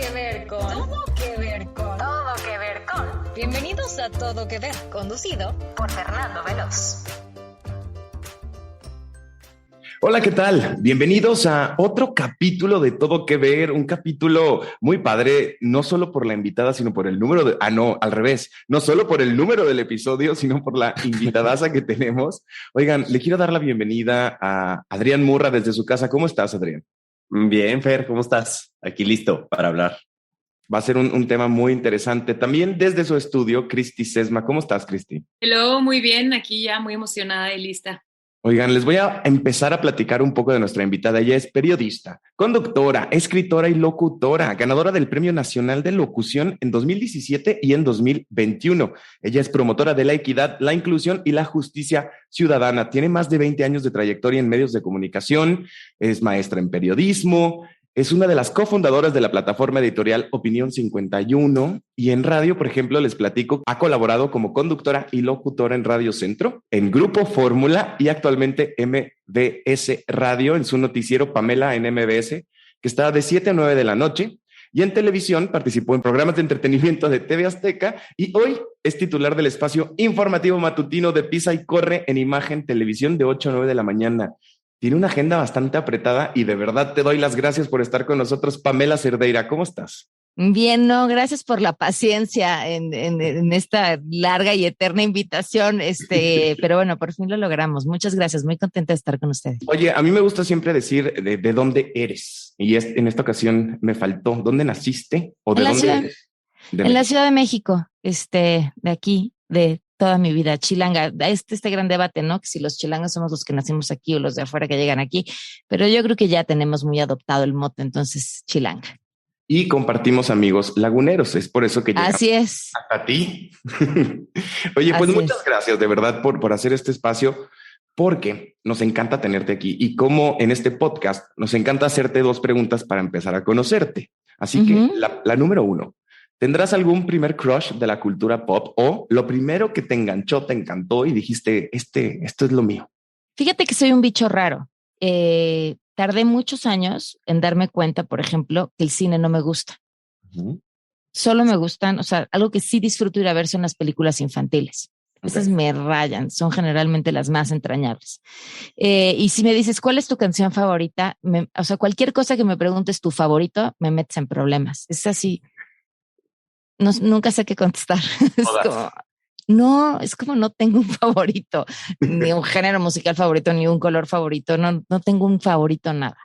que ver con. Todo que ver con. Todo que ver con. Bienvenidos a Todo que ver, conducido por Fernando Veloz. Hola, ¿qué tal? Bienvenidos a otro capítulo de Todo que Ver, un capítulo muy padre, no solo por la invitada, sino por el número de... no, al revés, no solo por el número del episodio, sino por la invitadaza que tenemos. Oigan, le quiero dar la bienvenida a Adrián Murra desde su casa. ¿Cómo estás, Adrián? Bien, Fer, ¿cómo estás? Aquí listo para hablar. Va a ser un tema muy interesante. También desde su estudio, Cristi Sesma. ¿Cómo estás, Cristi? Hello, muy bien, aquí ya muy emocionada y lista. Oigan, les voy a empezar a platicar un poco de nuestra invitada. Ella es periodista, conductora, escritora y locutora, ganadora del Premio Nacional de Locución en 2017 y en 2021. Ella es promotora de la equidad, la inclusión y la justicia ciudadana. Tiene más de 20 años de trayectoria en medios de comunicación, es maestra en periodismo, es una de las cofundadoras de la plataforma editorial Opinión 51 y en radio, por ejemplo, les platico, ha colaborado como conductora y locutora en Radio Centro, en Grupo Fórmula y actualmente MBS Radio en su noticiero Pamela en MBS, que está de 7 a 9 de la noche. Y en televisión participó en programas de entretenimiento de TV Azteca y hoy es titular del espacio informativo matutino de Pisa y Corre en Imagen Televisión de 8 a 9 de la mañana. Tiene una agenda bastante apretada y de verdad te doy las gracias por estar con nosotros. Pamela Cerdeira, ¿cómo estás? Bien, no, gracias por la paciencia en esta larga y eterna invitación, pero bueno, por fin lo logramos. Muchas gracias, muy contenta de estar con ustedes. Oye, a mí me gusta siempre decir de dónde eres y en esta ocasión me faltó. ¿Dónde naciste o de dónde eres? En la Ciudad de México, de aquí, de toda mi vida, chilanga. Este gran debate, ¿no? Que si los chilangos somos los que nacimos aquí o los de afuera que llegan aquí, pero yo creo que ya tenemos muy adoptado el mote, entonces chilanga. Y compartimos amigos laguneros, es por eso que llegamos. Así es. Hasta ti. Oye, pues muchas gracias de verdad por hacer este espacio, porque nos encanta tenerte aquí y como en este podcast nos encanta hacerte dos preguntas para empezar a conocerte. Así que la número uno, ¿tendrás algún primer crush de la cultura pop o lo primero que te enganchó, te encantó y dijiste, esto es lo mío? Fíjate que soy un bicho raro. Tardé muchos años en darme cuenta, por ejemplo, que el cine no me gusta. Solo me gustan, algo que sí disfruto ir a ver son las películas infantiles. Esas me rayan, son generalmente las más entrañables. Y si me dices, ¿cuál es tu canción favorita? Cualquier cosa que me preguntes tu favorito, me metes en problemas. Es así. No, nunca sé qué contestar. Es como no tengo un favorito, ni un género musical favorito, ni un color favorito. No tengo un favorito, nada.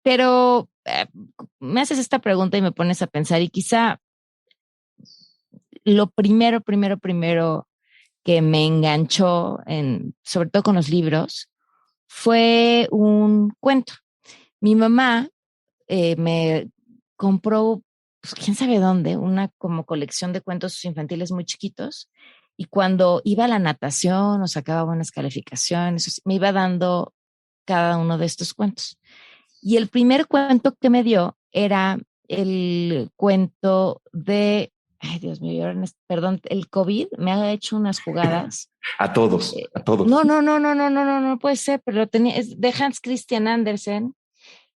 Pero me haces esta pregunta y me pones a pensar y quizá lo primero que me enganchó, sobre todo con los libros, fue un cuento. Mi mamá me compró, pues, quién sabe dónde, una como colección de cuentos infantiles muy chiquitos y cuando iba a la natación o sacaba buenas calificaciones, me iba dando cada uno de estos cuentos. Y el primer cuento que me dio era el cuento de, ay Dios mío, perdón, el COVID me ha hecho unas jugadas. A todos. No puede ser, pero es de Hans Christian Andersen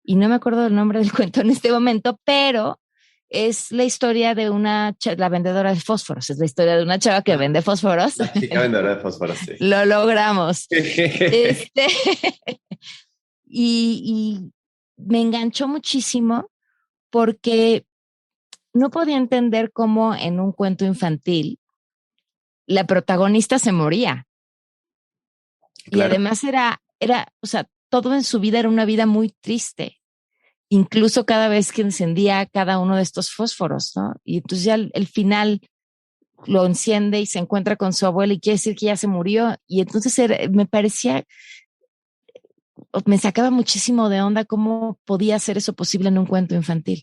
y no me acuerdo del nombre del cuento en este momento, pero es la historia de la vendedora de fósforos, es la historia de una chava que vende fósforos. La chica vendedora de fósforos, sí. Lo logramos. Y me enganchó muchísimo porque no podía entender cómo en un cuento infantil la protagonista se moría. Claro. Y además era, todo en su vida era una vida muy triste. Incluso cada vez que encendía cada uno de estos fósforos, ¿no? Y entonces ya el final lo enciende y se encuentra con su abuela y quiere decir que ya se murió. Y entonces me sacaba muchísimo de onda cómo podía ser eso posible en un cuento infantil.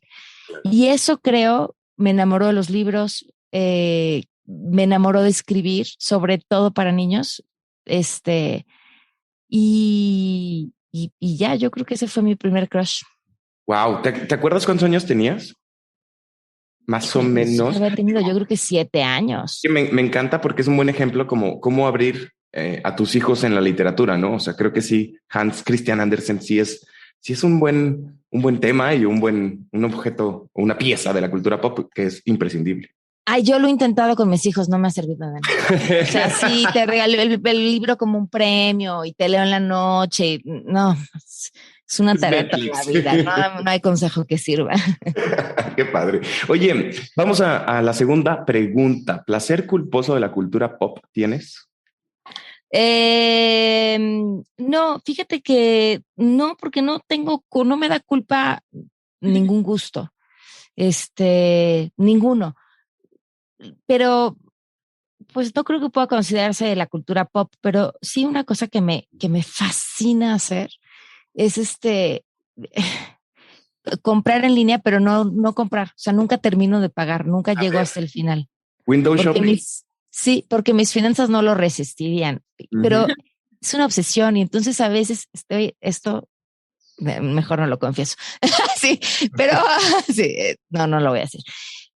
Y eso creo, me enamoró de los libros, me enamoró de escribir, sobre todo para niños. Y ya, yo creo que ese fue mi primer crush. Wow, ¿te acuerdas cuántos años tenías? Más o menos. Había tenido, yo creo que 7 años. Sí, me encanta porque es un buen ejemplo como cómo abrir a tus hijos en la literatura, ¿no? O sea, creo que sí, Hans Christian Andersen sí es sí es un buen tema y un objeto, una pieza de la cultura pop que es imprescindible. Ay, yo lo he intentado con mis hijos, no me ha servido de nada. O sea, sí, te regalo el libro como un premio y te leo en la noche. No, es una tarea toda la vida. No hay consejo que sirva. Qué padre. Oye, vamos a la segunda pregunta. ¿Placer culposo de la cultura pop tienes? No, fíjate que no, porque no me da culpa ningún gusto. Ninguno. Pero pues no creo que pueda considerarse de la cultura pop, pero sí una cosa que me fascina hacer es comprar en línea, pero no comprar. O sea, nunca termino de pagar, nunca llego hasta el final. Windows shopping. Sí, porque mis finanzas no lo resistirían, pero es una obsesión y entonces a veces mejor no lo confieso. Sí, pero sí, no lo voy a decir.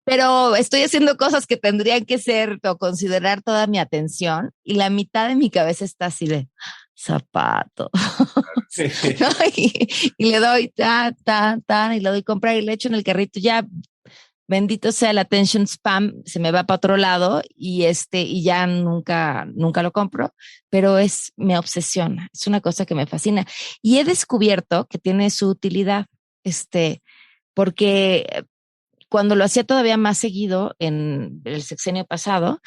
Pero estoy haciendo cosas que tendrían que ser o considerar toda mi atención y la mitad de mi cabeza está así de zapato. Sí. ¿No? Y le doy y le doy comprar y le echo en el carrito. Ya, bendito sea el attention spam, se me va para otro lado y ya nunca lo compro, pero me obsesiona. Es una cosa que me fascina. Y he descubierto que tiene su utilidad, porque cuando lo hacía todavía más seguido en el sexenio pasado,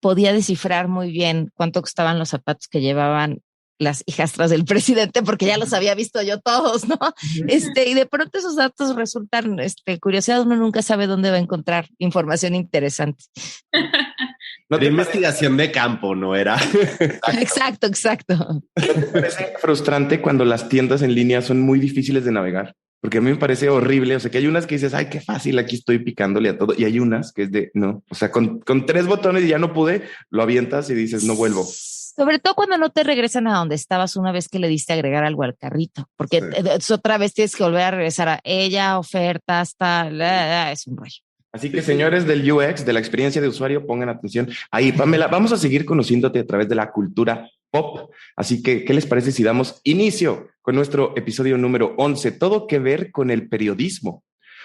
podía descifrar muy bien cuánto costaban los zapatos que llevaban las hijastras del presidente, porque ya los había visto yo todos, ¿no? Y de pronto esos datos resultan curiosidad, uno nunca sabe dónde va a encontrar información interesante. No de investigación de campo, ¿no era? Exacto. Me parece frustrante cuando las tiendas en línea son muy difíciles de navegar. Porque a mí me parece horrible, o sea, que hay unas que dices, ay, qué fácil, aquí estoy picándole a todo, y hay unas que es no, o sea, con 3 botones y ya no pude, lo avientas y dices, no vuelvo. Sobre todo cuando no te regresan a donde estabas una vez que le diste a agregar algo al carrito, porque otra vez tienes que volver a regresar a ella, ofertas, tal, es un rollo. Así que señores del UX, de la experiencia de usuario, pongan atención. Ahí, Pamela, vamos a seguir conociéndote a través de la cultura pop. Así que, ¿qué les parece si damos inicio con nuestro episodio número 11? Todo que ver con el periodismo.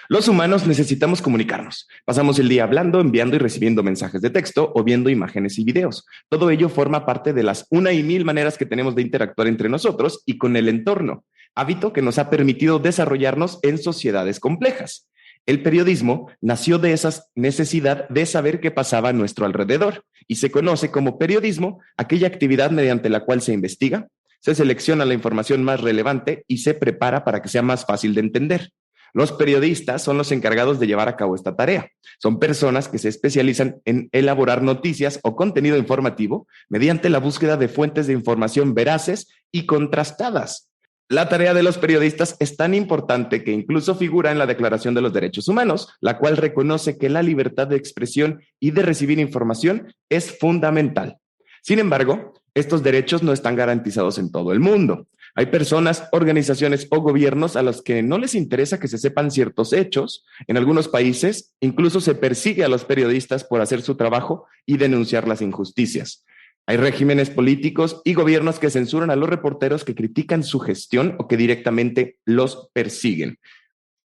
Los humanos necesitamos comunicarnos. Pasamos el día hablando, enviando y recibiendo mensajes de texto o viendo imágenes y videos. Todo ello forma parte de las 1,000 maneras que tenemos de interactuar entre nosotros y con el entorno, hábito que nos ha permitido desarrollarnos en sociedades complejas. El periodismo nació de esa necesidad de saber qué pasaba a nuestro alrededor y se conoce como periodismo aquella actividad mediante la cual se investiga, se selecciona la información más relevante y se prepara para que sea más fácil de entender. Los periodistas son los encargados de llevar a cabo esta tarea. Son personas que se especializan en elaborar noticias o contenido informativo mediante la búsqueda de fuentes de información veraces y contrastadas. La tarea de los periodistas es tan importante que incluso figura en la Declaración de los Derechos Humanos, la cual reconoce que la libertad de expresión y de recibir información es fundamental. Sin embargo, estos derechos no están garantizados en todo el mundo. Hay personas, organizaciones o gobiernos a los que no les interesa que se sepan ciertos hechos. En algunos países, incluso se persigue a los periodistas por hacer su trabajo y denunciar las injusticias. Hay regímenes políticos y gobiernos que censuran a los reporteros que critican su gestión o que directamente los persiguen.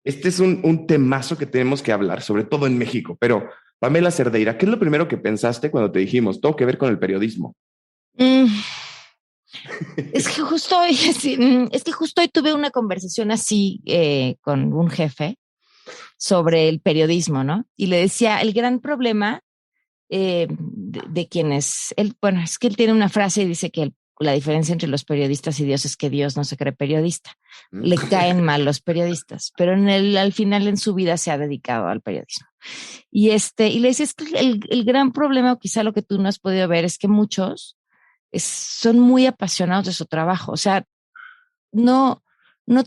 Este es un temazo que tenemos que hablar, sobre todo en México. Pero, Pamela Cerdeira, ¿qué es lo primero que pensaste cuando te dijimos todo que ver con el periodismo? Es que justo hoy tuve una conversación así con un jefe sobre el periodismo, ¿no? Y le decía, el gran problema de quienes, es que él tiene una frase y dice que la diferencia entre los periodistas y Dios es que Dios no se cree periodista. Le caen mal los periodistas, pero al final en su vida se ha dedicado al periodismo. Y le decía, es que el gran problema, o quizá lo que tú no has podido ver, es que muchos son muy apasionados de su trabajo. O sea, no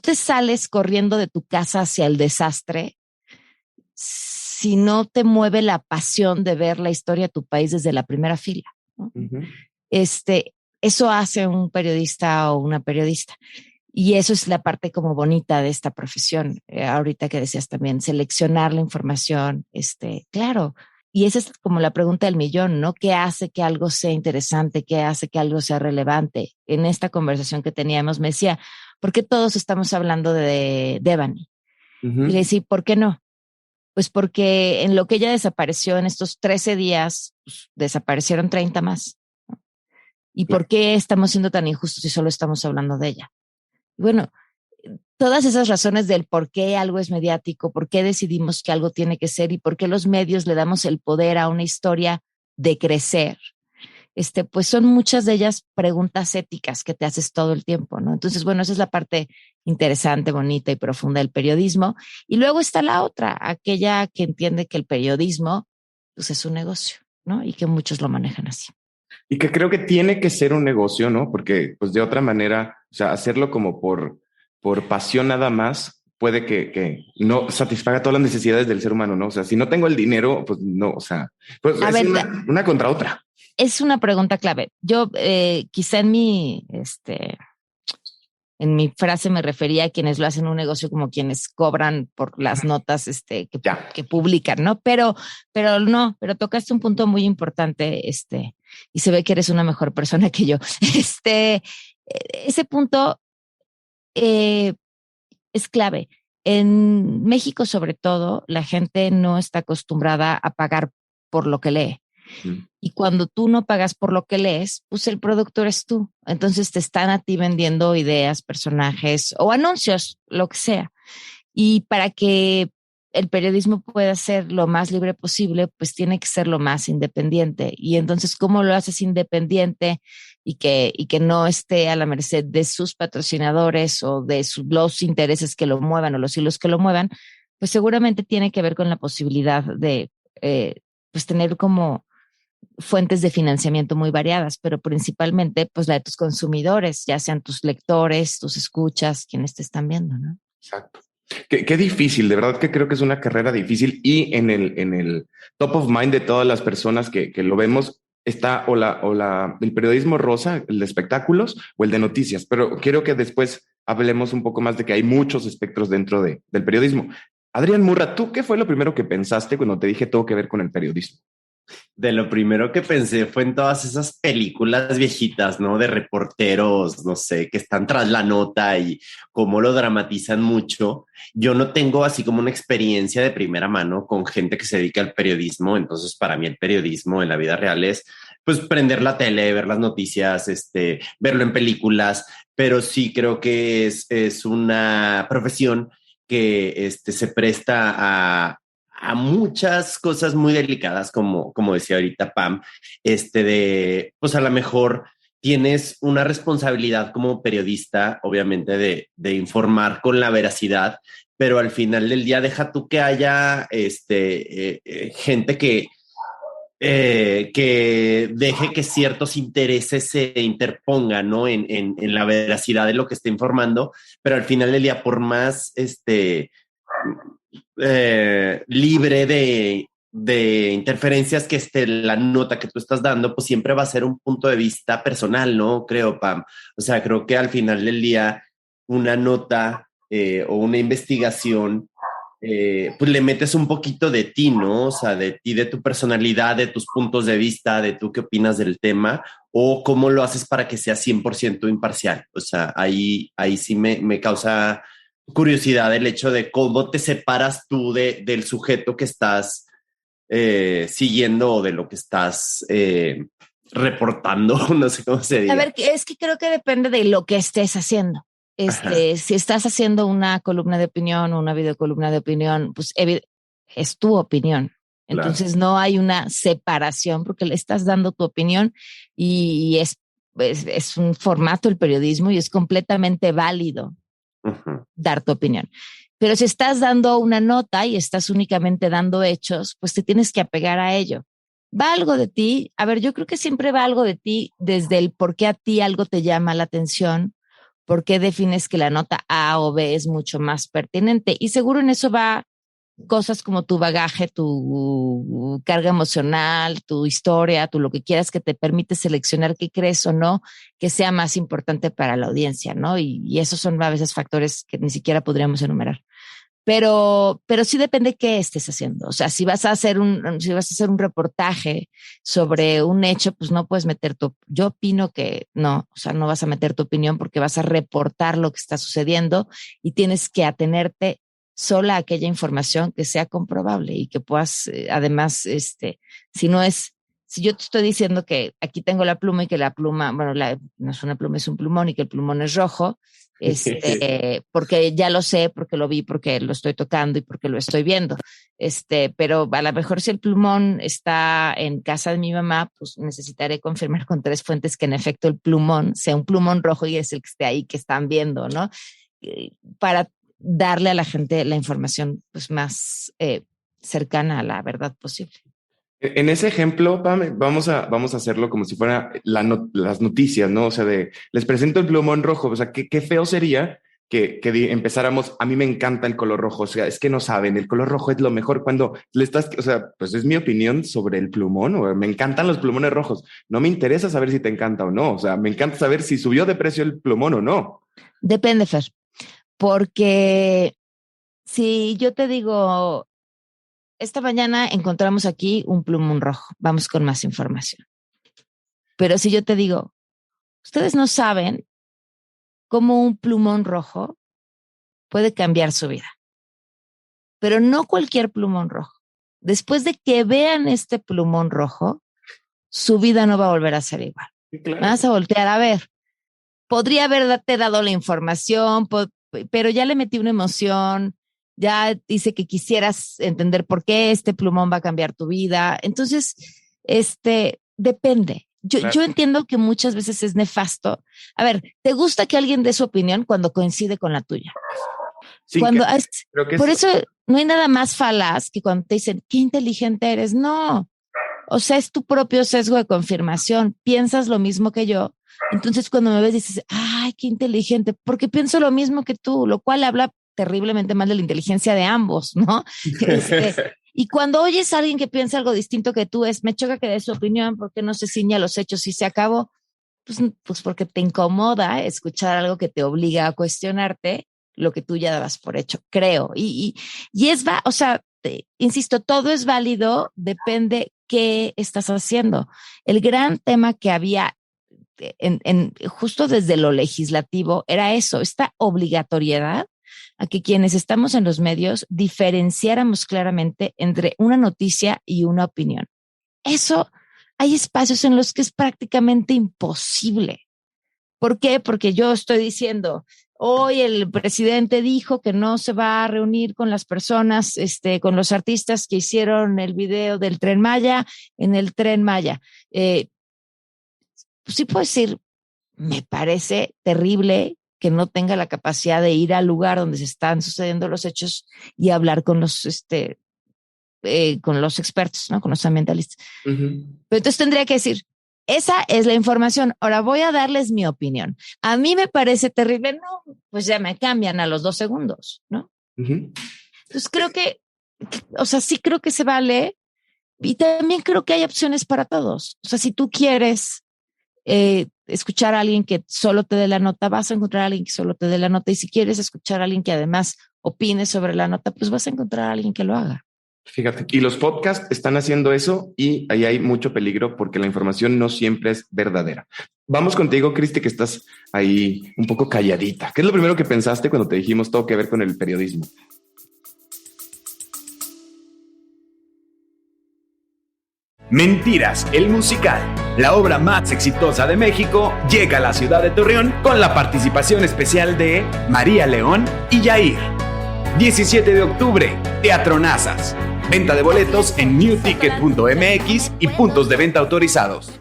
te sales corriendo de tu casa hacia el desastre si no te mueve la pasión de ver la historia de tu país desde la primera fila, ¿no? Uh-huh. Eso hace un periodista o una periodista. Y eso es la parte como bonita de esta profesión. Ahorita que decías también, seleccionar la información, claro. Y esa es como la pregunta del millón, ¿no? ¿Qué hace que algo sea interesante? ¿Qué hace que algo sea relevante? En esta conversación que teníamos me decía, ¿por qué todos estamos hablando de Devani? Y le decía, ¿por qué no? Pues porque en lo que ella desapareció en estos 13 días, pues, desaparecieron 30 más. ¿Y por qué estamos siendo tan injustos si solo estamos hablando de ella? Bueno, todas esas razones del por qué algo es mediático, por qué decidimos que algo tiene que ser y por qué los medios le damos el poder a una historia de crecer, pues son muchas de ellas preguntas éticas que te haces todo el tiempo, ¿no? Entonces, bueno, esa es la parte interesante, bonita y profunda del periodismo. Y luego está la otra, aquella que entiende que el periodismo, pues, es un negocio, ¿no? Y que muchos lo manejan así. Y que creo que tiene que ser un negocio, ¿no? Porque, pues, de otra manera, o sea, hacerlo como por pasión nada más puede que no satisfaga todas las necesidades del ser humano, ¿no? O sea, si no tengo el dinero, pues no, o sea, pues a es ver, una contra otra. Es una pregunta clave. Yo quizá en mi frase me refería a quienes lo hacen un negocio como quienes cobran por las notas que publican, ¿no? Pero tocaste un punto muy importante, y se ve que eres una mejor persona que yo. Ese punto es clave. En México, sobre todo, la gente no está acostumbrada a pagar por lo que lee. Y cuando tú no pagas por lo que lees, pues el productor es tú. Entonces te están a ti vendiendo ideas, personajes o anuncios, lo que sea. Y para que el periodismo pueda ser lo más libre posible, pues tiene que ser lo más independiente. Y entonces, ¿cómo lo haces independiente y que no esté a la merced de sus patrocinadores o de los intereses que lo muevan o los hilos que lo muevan? Pues seguramente tiene que ver con la posibilidad de pues tener como fuentes de financiamiento muy variadas, pero principalmente pues la de tus consumidores, ya sean tus lectores, tus escuchas, quienes te están viendo, ¿no? Exacto. Qué difícil, de verdad que creo que es una carrera difícil y en el top of mind de todas las personas que lo vemos está el periodismo rosa, el de espectáculos o el de noticias, pero quiero que después hablemos un poco más de que hay muchos espectros dentro del periodismo. Adrián Murra, ¿tú qué fue lo primero que pensaste cuando te dije todo que ver con el periodismo? De lo primero que pensé fue en todas esas películas viejitas, ¿no? De reporteros, no sé, que están tras la nota y cómo lo dramatizan mucho. Yo no tengo así como una experiencia de primera mano con gente que se dedica al periodismo, entonces para mí el periodismo en la vida real es pues prender la tele, ver las noticias, verlo en películas, pero sí creo que es una profesión que se presta a muchas cosas muy delicadas, como decía ahorita Pam, pues a lo mejor tienes una responsabilidad como periodista, obviamente, de informar con la veracidad, pero al final del día deja tú que haya gente que deje que ciertos intereses se interpongan, ¿no? En la veracidad de lo que está informando, pero al final del día, por más libre de interferencias que esté la nota que tú estás dando, pues siempre va a ser un punto de vista personal, ¿no? Creo, Pam. O sea, creo que al final del día una nota o una investigación, pues le metes un poquito de ti, ¿no? O sea, de ti, de tu personalidad, de tus puntos de vista, de tú qué opinas del tema o cómo lo haces para que sea 100% imparcial. O sea, ahí sí me causa curiosidad el hecho de cómo te separas tú del sujeto que estás siguiendo o de lo que estás reportando, no sé cómo se diga. A ver, es que creo que depende de lo que estés haciendo. Si estás haciendo una columna de opinión o una videocolumna de opinión, pues es tu opinión. Entonces claro, no hay una separación porque le estás dando tu opinión y es un formato el periodismo y es completamente válido dar tu opinión. Pero si estás dando una nota y estás únicamente dando hechos, pues te tienes que apegar a ello. ¿Va algo de ti? A ver, yo creo que siempre va algo de ti desde el por qué a ti algo te llama la atención, por qué defines que la nota A o B es mucho más pertinente. Y seguro en eso va cosas como tu bagaje, tu carga emocional, tu historia, tu lo que quieras que te permite seleccionar qué crees o no que sea más importante para la audiencia, ¿no? Y esos son a veces factores que ni siquiera podríamos enumerar. pero sí depende qué estés haciendo. O sea, si vas a hacer un reportaje sobre un hecho, pues no puedes meter yo opino que no, o sea, no vas a meter tu opinión porque vas a reportar lo que está sucediendo y tienes que atenerte sola a aquella información que sea comprobable y que puedas, además, si yo te estoy diciendo que aquí tengo la pluma y que la pluma, bueno, no es una pluma, es un plumón y que el plumón es rojo, porque ya lo sé, porque lo vi, porque lo estoy tocando y porque lo estoy viendo. Pero a lo mejor si el plumón está en casa de mi mamá, pues necesitaré confirmar con 3 fuentes que en efecto el plumón sea un plumón rojo y es el que esté ahí que están viendo, ¿no? Para darle a la gente la información pues más cercana a la verdad posible. En ese ejemplo, Pam, vamos a hacerlo como si fuera las noticias, ¿no? O sea, les presento el plumón rojo, o sea, qué feo sería que empezáramos, a mí me encanta el color rojo, o sea, es que no saben, el color rojo es lo mejor cuando le estás, o sea, pues es mi opinión sobre el plumón, o me encantan los plumones rojos, no me interesa saber si te encanta o no, o sea, me encanta saber si subió de precio el plumón o no. Depende, Fer, porque si yo te digo, esta mañana encontramos aquí un plumón rojo, vamos con más información. Pero si yo te digo, ustedes no saben cómo un plumón rojo puede cambiar su vida, pero no cualquier plumón rojo. Después de que vean este plumón rojo, su vida no va a volver a ser igual. Sí, claro. Vas a voltear a ver. Podría haberte dado la información, pero ya le metí una emoción, ya dice que quisieras entender por qué este plumón va a cambiar tu vida. Entonces, depende. Yo entiendo que muchas veces es nefasto. A ver, ¿te gusta que alguien dé su opinión cuando coincide con la tuya? Sí, Por eso no hay nada más falaz que cuando te dicen, qué inteligente eres. No, o sea, es tu propio sesgo de confirmación. Piensas lo mismo que yo. Entonces, cuando me ves, dices, ay, qué inteligente, porque pienso lo mismo que tú, lo cual habla terriblemente mal de la inteligencia de ambos, ¿no? Y cuando oyes a alguien que piensa algo distinto que tú, me choca que dé su opinión, porque no se ciña a los hechos y se acabó. Pues porque te incomoda escuchar algo que te obliga a cuestionarte lo que tú ya dabas por hecho, creo. Y o sea, insisto, todo es válido, depende qué estás haciendo. El gran tema que había justo desde lo legislativo era eso, esta obligatoriedad a que quienes estamos en los medios diferenciáramos claramente entre una noticia y una opinión. Eso, hay espacios en los que es prácticamente imposible. ¿Por qué? Porque yo estoy diciendo, hoy el presidente dijo que no se va a reunir con las personas, con los artistas que hicieron el video del Tren Maya en el Tren Maya. Pues sí puedo decir, me parece terrible que no tenga la capacidad de ir al lugar donde se están sucediendo los hechos y hablar con los expertos, ¿no? Con los ambientalistas. Uh-huh. Pero entonces tendría que decir, esa es la información. Ahora voy a darles mi opinión. A mí me parece terrible. No, pues ya me cambian a los 2 segundos, ¿no? Uh-huh. Entonces creo sí creo que se vale. Y también creo que hay opciones para todos. O sea, si tú quieres escuchar a alguien que solo te dé la nota, vas a encontrar a alguien que solo te dé la nota. Y si quieres escuchar a alguien que además opine sobre la nota, pues vas a encontrar a alguien que lo haga. Fíjate, y los podcasts están haciendo eso y ahí hay mucho peligro porque la información no siempre es verdadera. Vamos contigo, Cristi, que estás ahí un poco calladita. ¿Qué es lo primero que pensaste cuando te dijimos todo que ver con el periodismo? Mentiras, el musical, la obra más exitosa de México, llega a la ciudad de Torreón con la participación especial de María León y Yair. 17 de octubre, Teatro Nazas. Venta de boletos en newticket.mx y puntos de venta autorizados.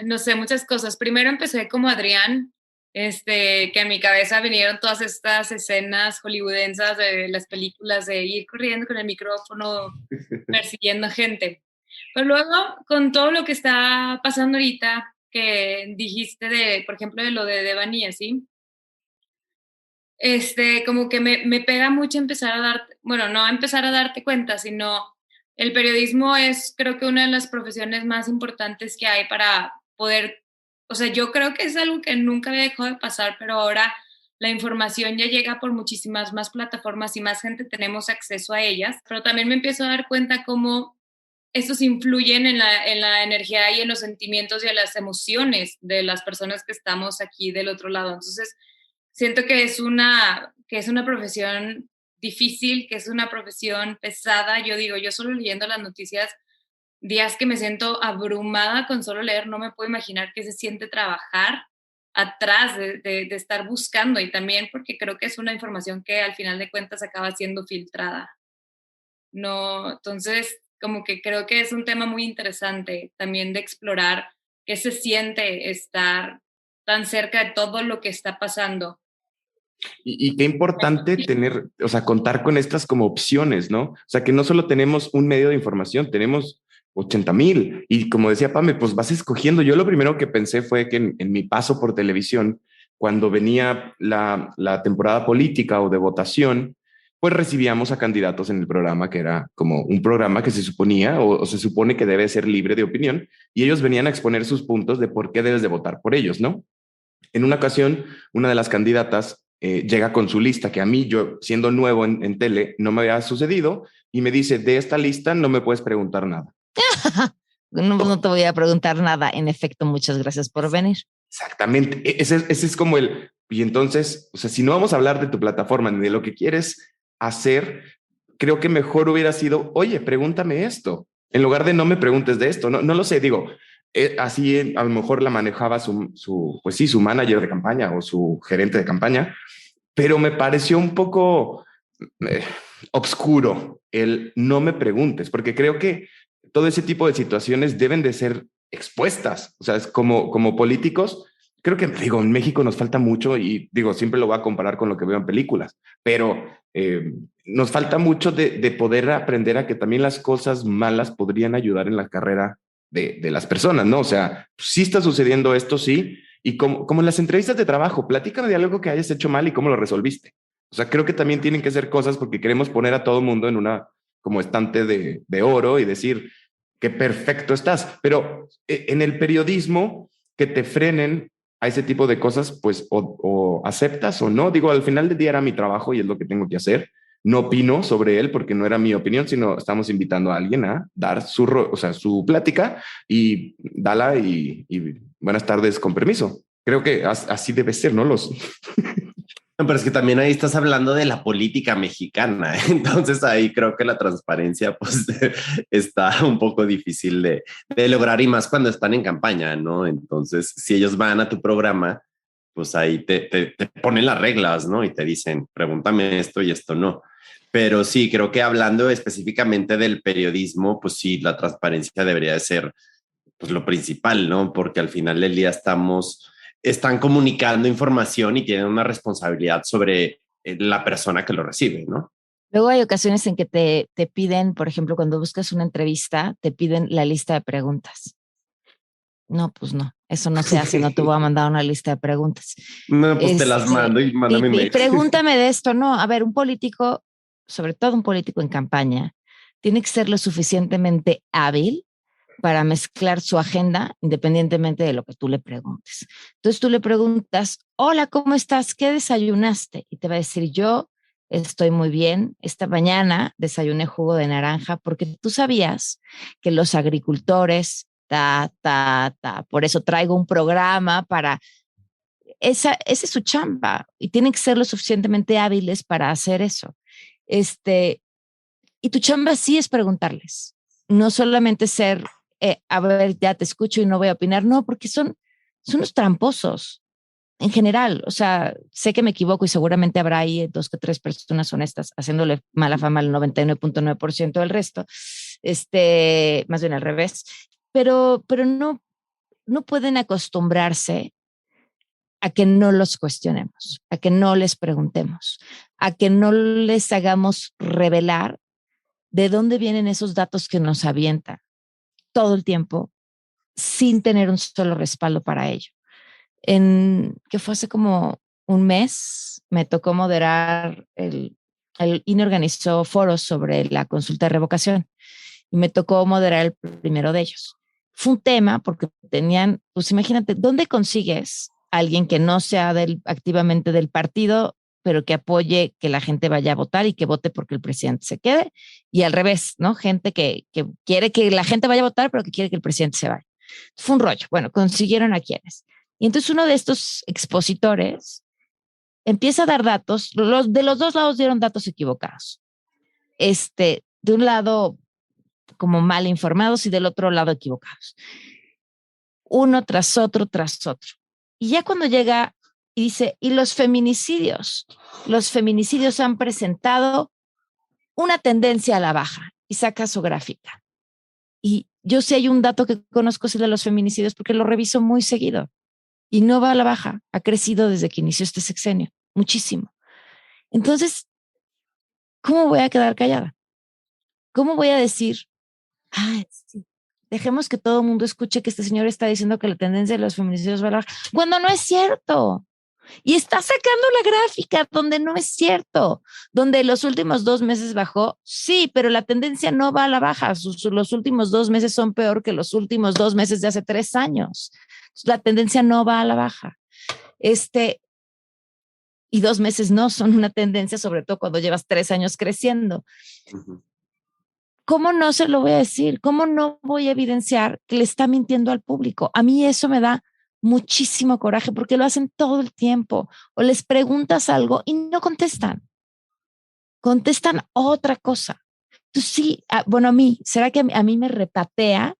No sé, muchas cosas. Primero empecé como Adrián, que en mi cabeza vinieron todas estas escenas hollywoodensas de las películas de ir corriendo con el micrófono, persiguiendo gente. Pero luego, con todo lo que está pasando ahorita, que dijiste por ejemplo, de lo de Devani, así, como que me pega mucho empezar a no empezar a darte cuenta, sino el periodismo es, creo que una de las profesiones más importantes que hay para poder, o sea, yo creo que es algo que nunca había dejado de pasar, pero ahora la información ya llega por muchísimas más plataformas y más gente tenemos acceso a ellas, pero también me empiezo a dar cuenta cómo estos influyen en la energía y en los sentimientos y en las emociones de las personas que estamos aquí del otro lado. Entonces, siento que es una profesión difícil, que es una profesión pesada. Yo digo, yo solo leyendo las noticias, días que me siento abrumada con solo leer, no me puedo imaginar qué se siente trabajar atrás de estar buscando, y también porque creo que es una información que al final de cuentas acaba siendo filtrada. No, entonces como que creo que es un tema muy interesante también de explorar qué se siente estar tan cerca de todo lo que está pasando. Y qué importante tener, o sea, contar con estas como opciones, ¿no? O sea, que no solo tenemos un medio de información, tenemos 80,000. Y como decía Pame, pues vas escogiendo. Yo lo primero que pensé fue que en mi paso por televisión, cuando venía la temporada política o de votación, pues recibíamos a candidatos en el programa, que era como un programa que se suponía o se supone que debe ser libre de opinión, y ellos venían a exponer sus puntos de por qué debes de votar por ellos, ¿no? En una ocasión, una de las candidatas llega con su lista, que a mí, yo siendo nuevo en tele, no me había sucedido, y me dice, de esta lista no me puedes preguntar nada. No te voy a preguntar nada. En efecto, muchas gracias por venir. Exactamente. Ese es como y entonces, o sea, si no vamos a hablar de tu plataforma ni de lo que quieres hacer, creo que mejor hubiera sido, oye, pregúntame esto, en lugar de no me preguntes de esto. No lo sé, digo, así a lo mejor la manejaba pues sí, su manager de campaña o su gerente de campaña, pero me pareció un poco eh, obscuro el no me preguntes, porque creo que todo ese tipo de situaciones deben de ser expuestas. O sea, es como políticos, creo que, digo, en México nos falta mucho, y digo, siempre lo voy a comparar con lo que veo en películas, pero nos falta mucho de poder aprender a que también las cosas malas podrían ayudar en la carrera de las personas, ¿no? O sea, sí está sucediendo esto, sí, y como en las entrevistas de trabajo, platícame de algo que hayas hecho mal y cómo lo resolviste. O sea, creo que también tienen que ser cosas, porque queremos poner a todo el mundo en una como estante de oro y decir qué perfecto estás. Pero en el periodismo, que te frenen a ese tipo de cosas, pues o aceptas o no. Digo, al final del día era mi trabajo y es lo que tengo que hacer. No opino sobre él porque no era mi opinión, sino estamos invitando a alguien a dar su plática, y dala, y buenas tardes, con permiso. Creo que así debe ser, ¿no? No, pero es que también ahí estás hablando de la política mexicana, entonces ahí creo que la transparencia pues está un poco difícil de lograr, y más cuando están en campaña, ¿no? Entonces, si ellos van a tu programa, pues ahí te ponen las reglas, ¿no? Y te dicen, pregúntame esto y esto no. Pero sí, creo que hablando específicamente del periodismo, pues sí, la transparencia debería de ser pues lo principal, ¿no? Porque al final del día están comunicando información y tienen una responsabilidad sobre la persona que lo recibe, ¿no? Luego hay ocasiones en que te piden, por ejemplo, cuando buscas una entrevista, te piden la lista de preguntas. No, pues no, eso no se hace, no te voy a mandar una lista de preguntas. No, pues te las mando y mándame y mail. Pregúntame de esto, no. A ver, un político, sobre todo un político en campaña, tiene que ser lo suficientemente hábil para mezclar su agenda independientemente de lo que tú le preguntes. Entonces tú le preguntas, hola, ¿cómo estás? ¿Qué desayunaste? Y te va a decir, yo estoy muy bien. Esta mañana desayuné jugo de naranja, porque tú sabías que los agricultores, por eso traigo un programa para... Esa es su chamba, y tienen que ser lo suficientemente hábiles para hacer eso. Y tu chamba sí es preguntarles, no solamente ser a ver, ya te escucho y no voy a opinar. No, porque son unos tramposos en general. O sea, sé que me equivoco y seguramente habrá ahí 2 que 3 personas honestas haciéndole mala fama al 99.9% del resto. Más bien al revés. Pero no pueden acostumbrarse a que no los cuestionemos, a que no les preguntemos, a que no les hagamos revelar de dónde vienen esos datos que nos avientan todo el tiempo sin tener un solo respaldo para ello. Que fue hace como un mes, me tocó moderar el INE organizó foros sobre la consulta de revocación, y me tocó moderar el primero de ellos. fue un tema porque tenían, pues imagínate, ¿dónde consigues a alguien que no sea activamente del partido, pero que apoye que la gente vaya a votar y que vote porque el presidente se quede? Y al revés, ¿no? Gente que quiere que la gente vaya a votar, pero que quiere que el presidente se vaya. Fue un rollo. Bueno, consiguieron a quienes. Y entonces uno de estos expositores empieza a dar datos, de los dos lados dieron datos equivocados. De un lado como mal informados y del otro lado equivocados. Uno tras otro, tras otro. Y ya cuando llega y dice, y los feminicidios han presentado una tendencia a la baja, y saca su gráfica. Y yo sí hay un dato que conozco, es el de los feminicidios, porque lo reviso muy seguido. Y no va a la baja, ha crecido desde que inició este sexenio, muchísimo. Entonces, ¿cómo voy a quedar callada? ¿Cómo voy a decir, sí, dejemos que todo el mundo escuche que este señor está diciendo que la tendencia de los feminicidios va a la baja, cuando no es cierto? Y está sacando la gráfica donde no es cierto, donde los últimos 2 meses bajó, sí, pero la tendencia no va a la baja. Los últimos 2 meses son peor que los últimos 2 meses de hace 3 años. La tendencia no va a la baja. Y 2 meses no son una tendencia, sobre todo cuando llevas 3 años creciendo. Uh-huh. ¿Cómo no se lo voy a decir? ¿Cómo no voy a evidenciar que le está mintiendo al público? A mí eso me da muchísimo coraje porque lo hacen todo el tiempo. O les preguntas algo y no contestan. Contestan otra cosa. Entonces sí, bueno, ¿será que a mí me repatea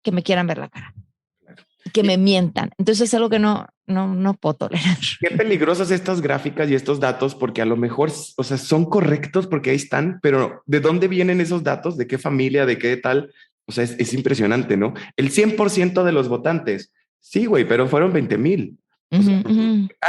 que me quieran ver la cara? Que me mientan. Entonces es algo que no puedo tolerar. Qué peligrosas estas gráficas y estos datos, porque a lo mejor, o sea, son correctos porque ahí están, pero ¿de dónde vienen esos datos? ¿De qué familia? ¿De qué tal? O sea, es impresionante, ¿no? El 100% de los votantes. Sí, güey, pero fueron 20,000. O sea,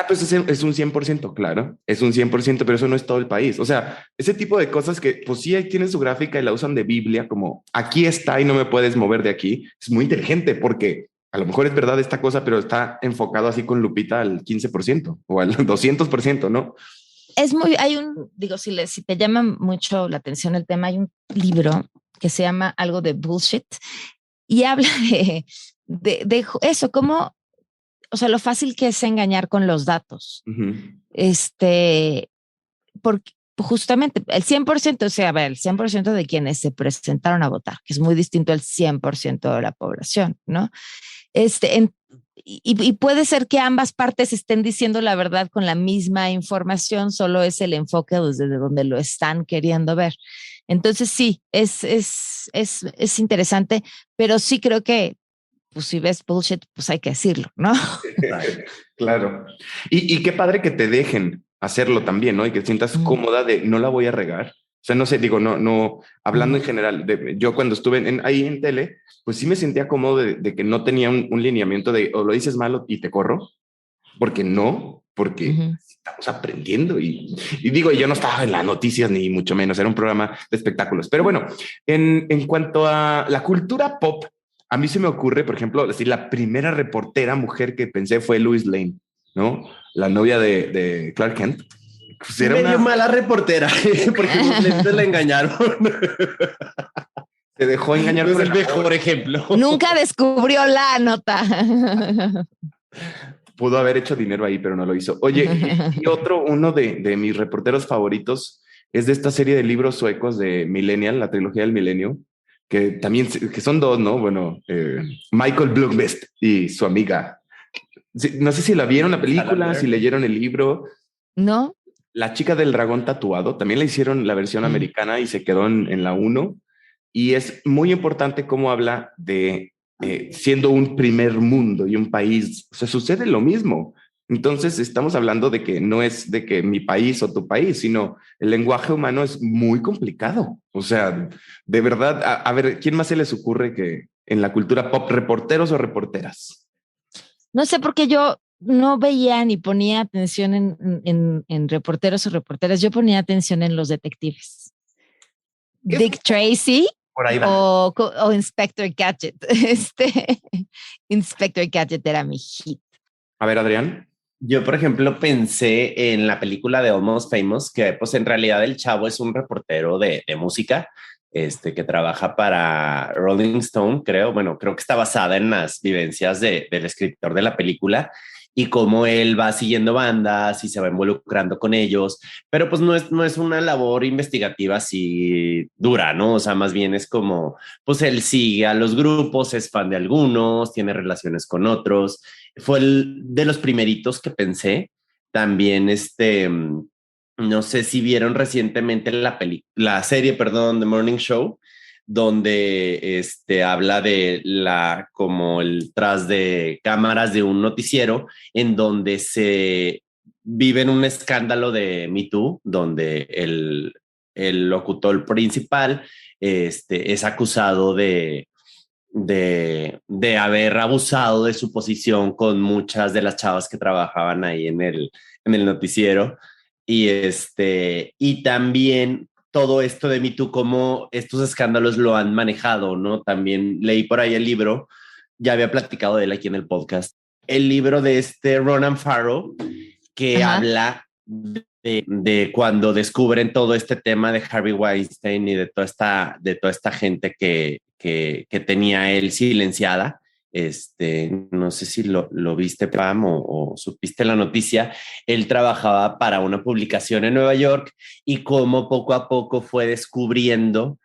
pues es un 100%, claro, es un 100%, pero eso no es todo el país. O sea, ese tipo de cosas que, pues sí, ahí tienen su gráfica y la usan de Biblia, como aquí está y no me puedes mover de aquí. Es muy inteligente porque a lo mejor es verdad esta cosa, pero está enfocado así con lupita al 15% o al 200%, ¿no? Si te llama mucho la atención el tema, hay un libro que se llama algo de bullshit y habla de eso, como, o sea, lo fácil que es engañar con los datos. Uh-huh. Porque justamente el 100%, o sea, a ver, el 100% de quienes se presentaron a votar, que es muy distinto al 100% de la población, ¿no? Y puede ser que ambas partes estén diciendo la verdad con la misma información, solo es el enfoque desde donde lo están queriendo ver. Entonces sí, es interesante, pero sí creo que pues si ves bullshit, pues hay que decirlo, ¿no? Claro. Y qué padre que te dejen hacerlo también, ¿no? Y que te sientas cómoda de no la voy a regar. O sea, no sé, digo, no, hablando en general, yo cuando estuve ahí en tele, pues sí me sentía cómodo de que no tenía un lineamiento de o lo dices malo y te corro, porque estamos aprendiendo y digo, yo no estaba en las noticias ni mucho menos, era un programa de espectáculos. Pero bueno, en cuanto a la cultura pop, a mí se me ocurre, por ejemplo, decir, la primera reportera mujer que pensé fue Lois Lane, ¿no? La novia de Clark Kent. Pues era una mala reportera, porque los lentes la engañaron. Se dejó engañar por el mejor ejemplo. Nunca descubrió la nota. Pudo haber hecho dinero ahí, pero no lo hizo. Oye, y uno de mis reporteros favoritos es de esta serie de libros suecos de Millennial, la trilogía del milenio, que también que son 2, ¿no? Bueno, Michael Blomqvist y su amiga. No sé si la vieron la película, si leyeron el libro. No. La chica del dragón tatuado, también le hicieron la versión americana y se quedó en la 1. Y es muy importante cómo habla de siendo un primer mundo y un país. O sea, sucede lo mismo. Entonces estamos hablando de que no es de que mi país o tu país, sino el lenguaje humano es muy complicado. O sea, de verdad, a ver, ¿quién más se les ocurre que en la cultura pop, reporteros o reporteras? No sé, porque yo no veía ni ponía atención en reporteros o reporteras, yo ponía atención en los detectives. Dick Tracy por ahí va. O Inspector Gadget. Inspector Gadget era mi hit. A ver, Adrián. Yo, por ejemplo, pensé en la película de Almost Famous, que pues en realidad el chavo es un reportero de música, que trabaja para Rolling Stone, creo que está basada en las vivencias del escritor de la película y cómo él va siguiendo bandas y se va involucrando con ellos, pero pues no es una labor investigativa así dura, ¿no? O sea, más bien es como, pues él sigue a los grupos, es fan de algunos, tiene relaciones con otros. Fue de los primeritos que pensé. También no sé si vieron recientemente la serie, perdón, The Morning Show, donde habla de como el tras de cámaras de un noticiero en donde se vive en un escándalo de Me Too, donde el locutor principal es acusado de haber abusado de su posición con muchas de las chavas que trabajaban ahí en el noticiero. Y también todo esto de Me Too, cómo estos escándalos lo han manejado, ¿no? También leí por ahí el libro, ya había platicado de él aquí en el podcast, el libro de Ronan Farrow, que habla de cuando descubren todo este tema de Harvey Weinstein y de toda esta gente que tenía él silenciada. No sé si lo viste, Pam, o supiste la noticia. Él trabajaba para una publicación en Nueva York y cómo poco a poco fue descubriendo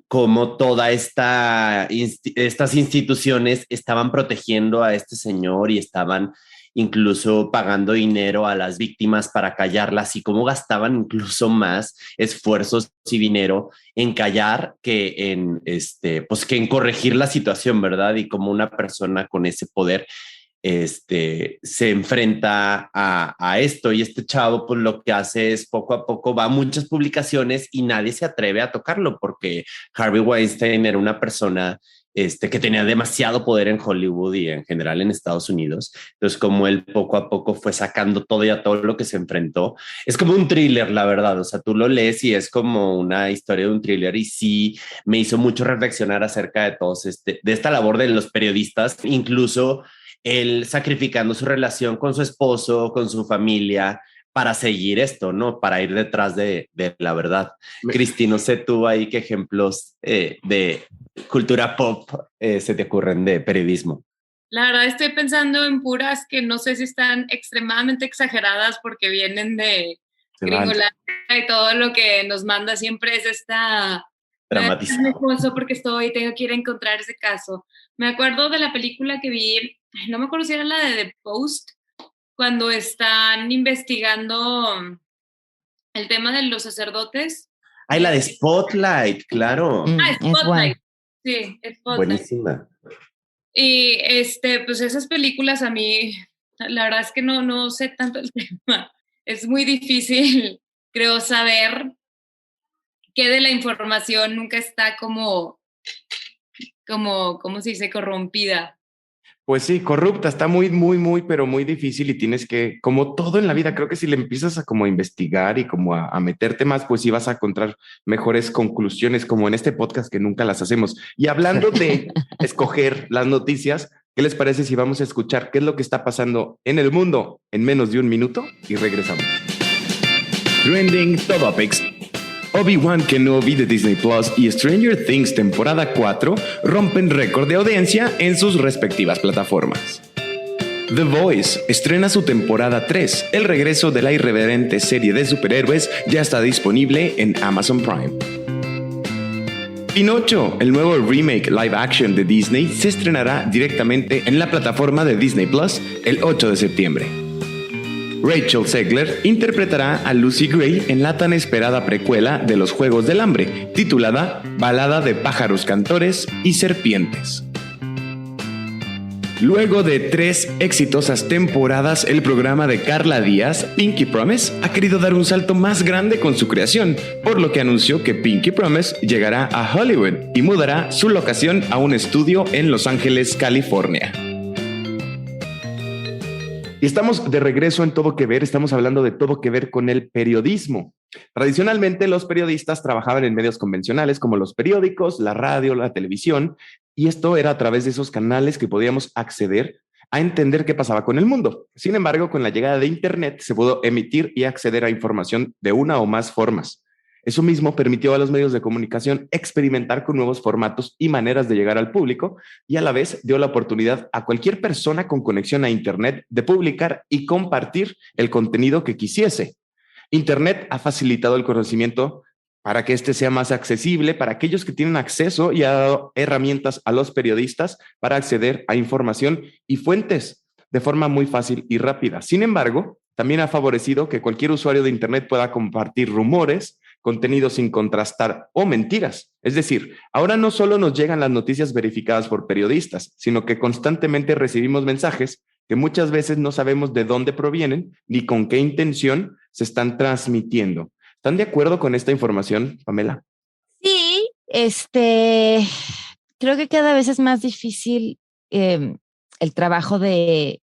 cómo todas estas instituciones estaban protegiendo a este señor y estaban incluso pagando dinero a las víctimas para callarlas, y cómo gastaban incluso más esfuerzos y dinero en callar que en corregir la situación, ¿verdad? Y como una persona con ese poder se enfrenta a esto, y este chavo pues lo que hace es poco a poco va a muchas publicaciones y nadie se atreve a tocarlo porque Harvey Weinstein era una persona que tenía demasiado poder en Hollywood y en general en Estados Unidos. Entonces, como él poco a poco fue sacando todo lo que se enfrentó, es como un thriller, la verdad. O sea, tú lo lees y es como una historia de un thriller, y sí me hizo mucho reflexionar acerca de todos de esta labor de los periodistas, incluso él sacrificando su relación con su esposo, con su familia, para seguir esto, ¿no? Para ir detrás de la verdad. Cristi, no sé tú ahí qué ejemplos de cultura pop se te ocurren de periodismo. La verdad estoy pensando en puras que no sé si están extremadamente exageradas porque vienen de Gringolandia, y todo lo que nos manda siempre es esta dramatizado. Porque tengo que ir a encontrar ese caso. Me acuerdo de la película que vi, no me acuerdo si era la de The Post, cuando están investigando el tema de los sacerdotes. Ay, la de Spotlight, claro. Spotlight. Sí, Spotlight. Buenísima. Y pues esas películas a mí, la verdad es que no sé tanto el tema. Es muy difícil, creo, saber qué de la información nunca está como ¿cómo se dice? Corrompida. Pues sí, corrupta, está muy, muy, muy, pero muy difícil, y tienes que, como todo en la vida, creo que si le empiezas a como investigar y como a meterte más, pues sí vas a encontrar mejores conclusiones, como en este podcast que nunca las hacemos. Y hablando de escoger las noticias, ¿qué les parece si vamos a escuchar qué es lo que está pasando en el mundo en menos de un minuto y regresamos? Trending Topics. Obi-Wan Kenobi de Disney Plus y Stranger Things temporada 4 rompen récord de audiencia en sus respectivas plataformas. The Voice estrena su temporada 3. El regreso de la irreverente serie de superhéroes ya está disponible en Amazon Prime. Pinocho, el nuevo remake live action de Disney, se estrenará directamente en la plataforma de Disney Plus el 8 de septiembre. Rachel Zegler interpretará a Lucy Gray en la tan esperada precuela de los Juegos del Hambre, titulada Balada de pájaros cantores y serpientes. Luego de 3 exitosas temporadas, el programa de Carla Díaz, Pinky Promise, ha querido dar un salto más grande con su creación, por lo que anunció que Pinky Promise llegará a Hollywood y mudará su locación a un estudio en Los Ángeles, California. Y estamos de regreso en Todo que Ver. Estamos hablando de todo que ver con el periodismo. Tradicionalmente, los periodistas trabajaban en medios convencionales como los periódicos, la radio, la televisión, y esto era a través de esos canales que podíamos acceder a entender qué pasaba con el mundo. Sin embargo, con la llegada de Internet se pudo emitir y acceder a información de una o más formas. Eso mismo permitió a los medios de comunicación experimentar con nuevos formatos y maneras de llegar al público, y a la vez dio la oportunidad a cualquier persona con conexión a Internet de publicar y compartir el contenido que quisiese. Internet ha facilitado el conocimiento para que este sea más accesible para aquellos que tienen acceso, y ha dado herramientas a los periodistas para acceder a información y fuentes de forma muy fácil y rápida. Sin embargo, también ha favorecido que cualquier usuario de Internet pueda compartir rumores, contenido sin contrastar o mentiras. Es decir, ahora no solo nos llegan las noticias verificadas por periodistas, sino que constantemente recibimos mensajes que muchas veces no sabemos de dónde provienen ni con qué intención se están transmitiendo. ¿Están de acuerdo con esta información, Pamela? Sí, creo que cada vez es más difícil el trabajo de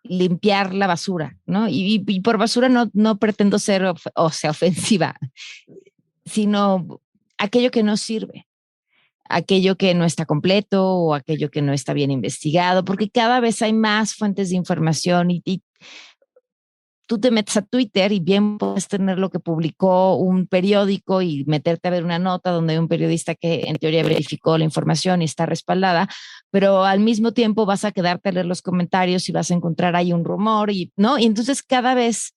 limpiar la basura, ¿no? Y por basura no pretendo ser ofensiva, sino aquello que no sirve, aquello que no está completo o aquello que no está bien investigado, porque cada vez hay más fuentes de información y tú te metes a Twitter y bien puedes tener lo que publicó un periódico y meterte a ver una nota donde hay un periodista que en teoría verificó la información y está respaldada, pero al mismo tiempo vas a quedarte a leer los comentarios y vas a encontrar ahí un rumor, ¿no? Y entonces cada vez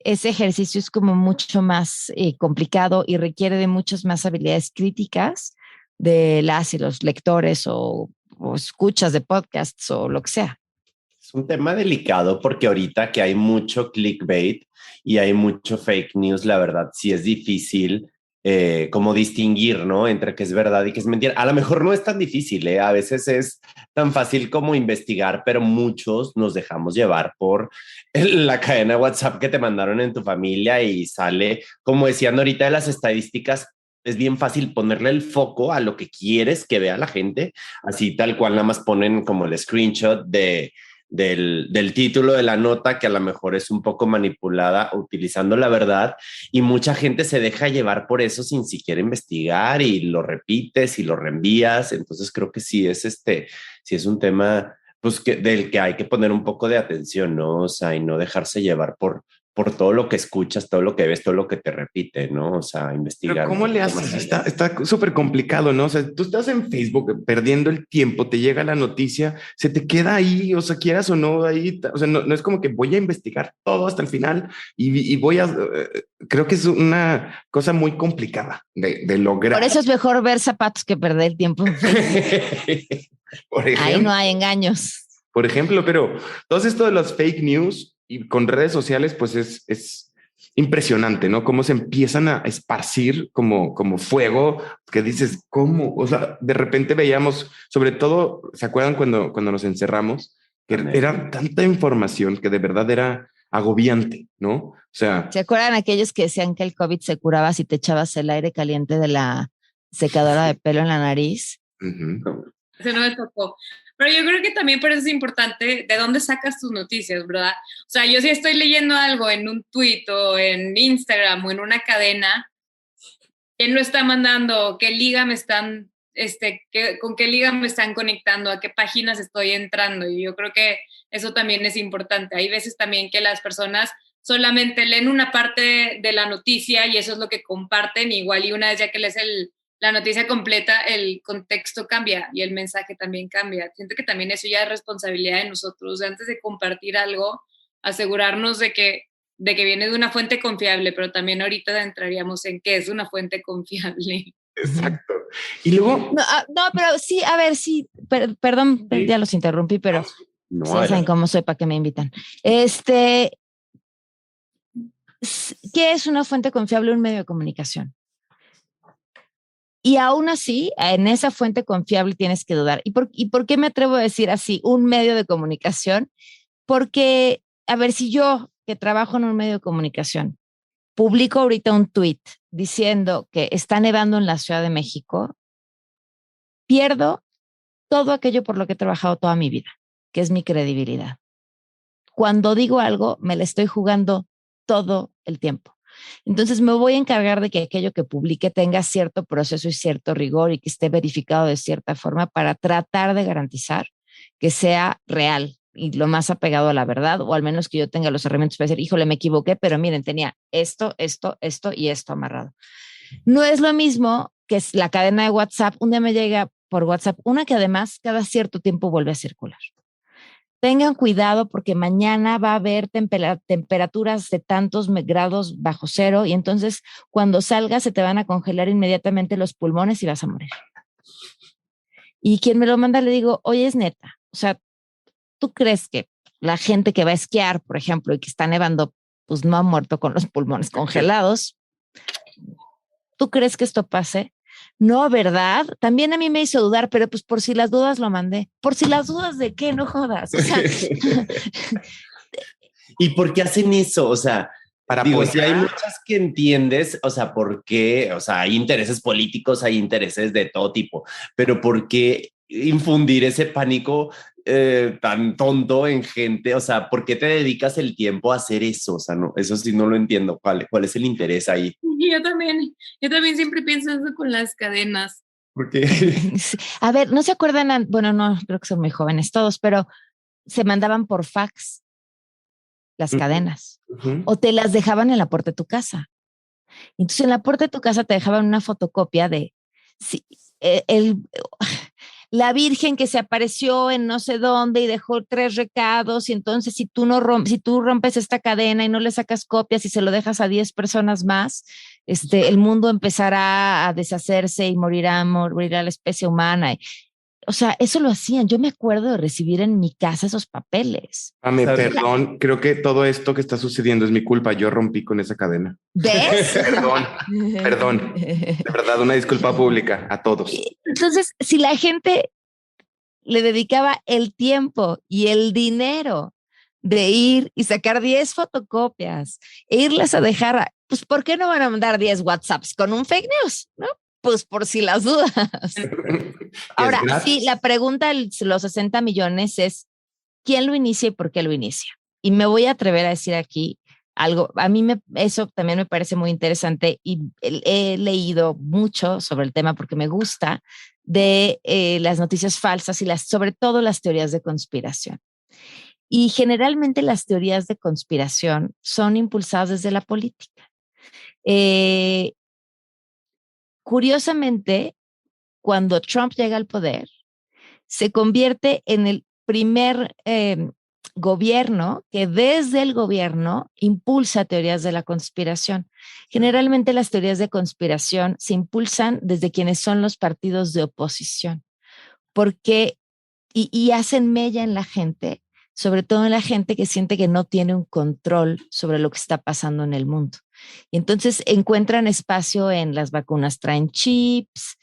ese ejercicio es como mucho más complicado y requiere de muchas más habilidades críticas de las y los lectores o escuchas de podcasts o lo que sea. Es un tema delicado porque ahorita que hay mucho clickbait y hay mucho fake news, la verdad sí es difícil como distinguir, ¿no? Entre qué es verdad y qué es mentira. A lo mejor no es tan difícil, ¿eh? A veces es tan fácil como investigar, pero muchos nos dejamos llevar por la cadena WhatsApp que te mandaron en tu familia y sale, como decían ahorita de las estadísticas, es bien fácil ponerle el foco a lo que quieres que vea la gente, así tal cual nada más ponen como el screenshot del título de la nota, que a lo mejor es un poco manipulada utilizando la verdad, y mucha gente se deja llevar por eso sin siquiera investigar y lo repites y lo reenvías. Entonces creo que sí es un tema pues del que hay que poner un poco de atención, ¿no? O sea, y no dejarse llevar por todo lo que escuchas, todo lo que ves, todo lo que te repite, ¿no? O sea, investigar. Pero ¿cómo le haces? Está súper complicado, ¿no? O sea, tú estás en Facebook perdiendo el tiempo, te llega la noticia, se te queda ahí, o sea, quieras o no, ahí, o sea, no es como que voy a investigar todo hasta el final y voy a, creo que es una cosa muy complicada de lograr. Por eso es mejor ver zapatos que perder tiempo. Por ejemplo, ahí no hay engaños. Por ejemplo, pero todo esto de los fake news y con redes sociales, pues es impresionante, ¿no? Cómo se empiezan a esparcir como fuego, que dices, ¿cómo? O sea, de repente veíamos, sobre todo, ¿se acuerdan cuando nos encerramos? Que era tanta información que de verdad era agobiante, ¿no? O sea... ¿Se acuerdan aquellos que decían que el COVID se curaba si te echabas el aire caliente de la secadora de pelo en la nariz? Eso no me tocó. Pero yo creo que también por eso es importante de dónde sacas tus noticias, ¿verdad? O sea, yo si estoy leyendo algo en un tweet o en Instagram o en una cadena, ¿quién lo está mandando? ¿Qué liga me están, con qué liga me están conectando? ¿A qué páginas estoy entrando? Y yo creo que eso también es importante. Hay veces también que las personas solamente leen una parte de la noticia y eso es lo que comparten, igual y una vez ya que lees la noticia completa, el contexto cambia y el mensaje también cambia. Siento que también eso ya es responsabilidad de nosotros. Antes de compartir algo, asegurarnos de que viene de una fuente confiable, pero también ahorita entraríamos en qué es una fuente confiable. Exacto. Y luego... No, pero sí, a ver, sí, perdón, sí. Ya los interrumpí, pero no, sí, saben cómo soy, para que me invitan. ¿Qué es una fuente confiable? Un medio de comunicación. Y aún así, en esa fuente confiable tienes que dudar. ¿Y por qué me atrevo a decir así, un medio de comunicación? Porque, a ver, si yo, que trabajo en un medio de comunicación, publico ahorita un tweet diciendo que está nevando en la Ciudad de México, pierdo todo aquello por lo que he trabajado toda mi vida, que es mi credibilidad. Cuando digo algo, me la estoy jugando todo el tiempo. Entonces me voy a encargar de que aquello que publique tenga cierto proceso y cierto rigor y que esté verificado de cierta forma para tratar de garantizar que sea real y lo más apegado a la verdad, o al menos que yo tenga los herramientas para decir, híjole, me equivoqué, pero miren, tenía esto y esto amarrado. No es lo mismo que es la cadena de WhatsApp. Un día me llega por WhatsApp una que además cada cierto tiempo vuelve a circular. Tengan cuidado porque mañana va a haber temperaturas de tantos grados bajo cero y entonces cuando salgas se te van a congelar inmediatamente los pulmones y vas a morir. Y quien me lo manda le digo, oye, es neta. O sea, ¿tú crees que la gente que va a esquiar, por ejemplo, y que está nevando, pues no ha muerto con los pulmones congelados? ¿Tú crees que esto pase? No, ¿verdad? También a mí me hizo dudar, pero pues por si las dudas lo mandé. ¿Por si las dudas de qué? No jodas. O sea, ¿Y por qué hacen eso? O sea, Para digo, apoyar. si hay muchas que entiendes, o sea, ¿por qué? O sea, hay intereses políticos, hay intereses de todo tipo, pero ¿por qué infundir ese pánico tan tonto en gente? O sea, ¿por qué te dedicas el tiempo a hacer eso? O sea, no, eso sí no lo entiendo. ¿Cuál es el interés ahí? Yo también siempre pienso eso con las cadenas. Porque a ver, ¿no se acuerdan? Bueno, no, creo que son muy jóvenes todos, pero se mandaban por fax las cadenas o te las dejaban en la puerta de tu casa. Entonces, en la puerta de tu casa te dejaban una fotocopia de la Virgen que se apareció en no sé dónde y dejó 3 recados, y entonces si tú rompes esta cadena y no le sacas copias y se lo dejas a 10 personas más, el mundo empezará a deshacerse y morirá la especie humana. O sea, eso lo hacían. Yo me acuerdo de recibir en mi casa esos papeles. Perdón, creo que todo esto que está sucediendo es mi culpa. Yo rompí con esa cadena. ¿Ves? Perdón. De verdad, una disculpa pública a todos. Entonces, si la gente le dedicaba el tiempo y el dinero de ir y sacar 10 fotocopias e irlas a dejar, pues ¿por qué no van a mandar 10 WhatsApps con un fake news? ¿No? Pues por si las dudas. Ahora, sí, la pregunta de los 60 millones es ¿quién lo inicia y por qué lo inicia? Y me voy a atrever a decir aquí algo, eso también me parece muy interesante y he leído mucho sobre el tema porque me gusta de las noticias falsas y sobre todo las teorías de conspiración. Y generalmente las teorías de conspiración son impulsadas desde la política. Curiosamente, cuando Trump llega al poder, se convierte en el primer gobierno que desde el gobierno impulsa teorías de la conspiración. Generalmente las teorías de conspiración se impulsan desde quienes son los partidos de oposición, porque y hacen mella en la gente, sobre todo en la gente que siente que no tiene un control sobre lo que está pasando en el mundo. Y entonces encuentran espacio en las vacunas traen chips,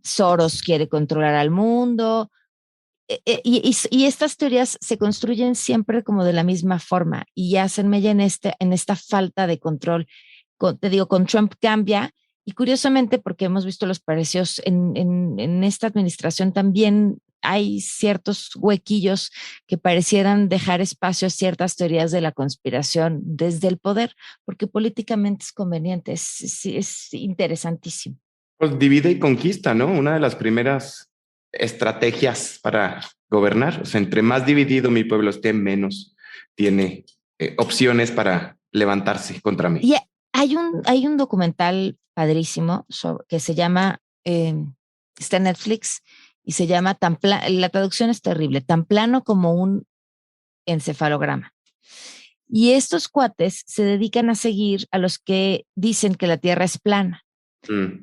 Soros quiere controlar al mundo, y estas teorías se construyen siempre como de la misma forma y hacen mella en esta falta de control. Te digo, con Trump cambia y curiosamente porque hemos visto los precios en esta administración también hay ciertos huequillos que parecieran dejar espacio a ciertas teorías de la conspiración desde el poder, porque políticamente es conveniente, es interesantísimo. Pues divide y conquista, ¿no? Una de las primeras estrategias para gobernar. O sea, entre más dividido mi pueblo esté, menos tiene opciones para levantarse contra mí. Y hay un documental padrísimo que se llama, está en Netflix, y se llama la traducción es terrible, tan plano como un encefalograma. Y estos cuates se dedican a seguir a los que dicen que la Tierra es plana.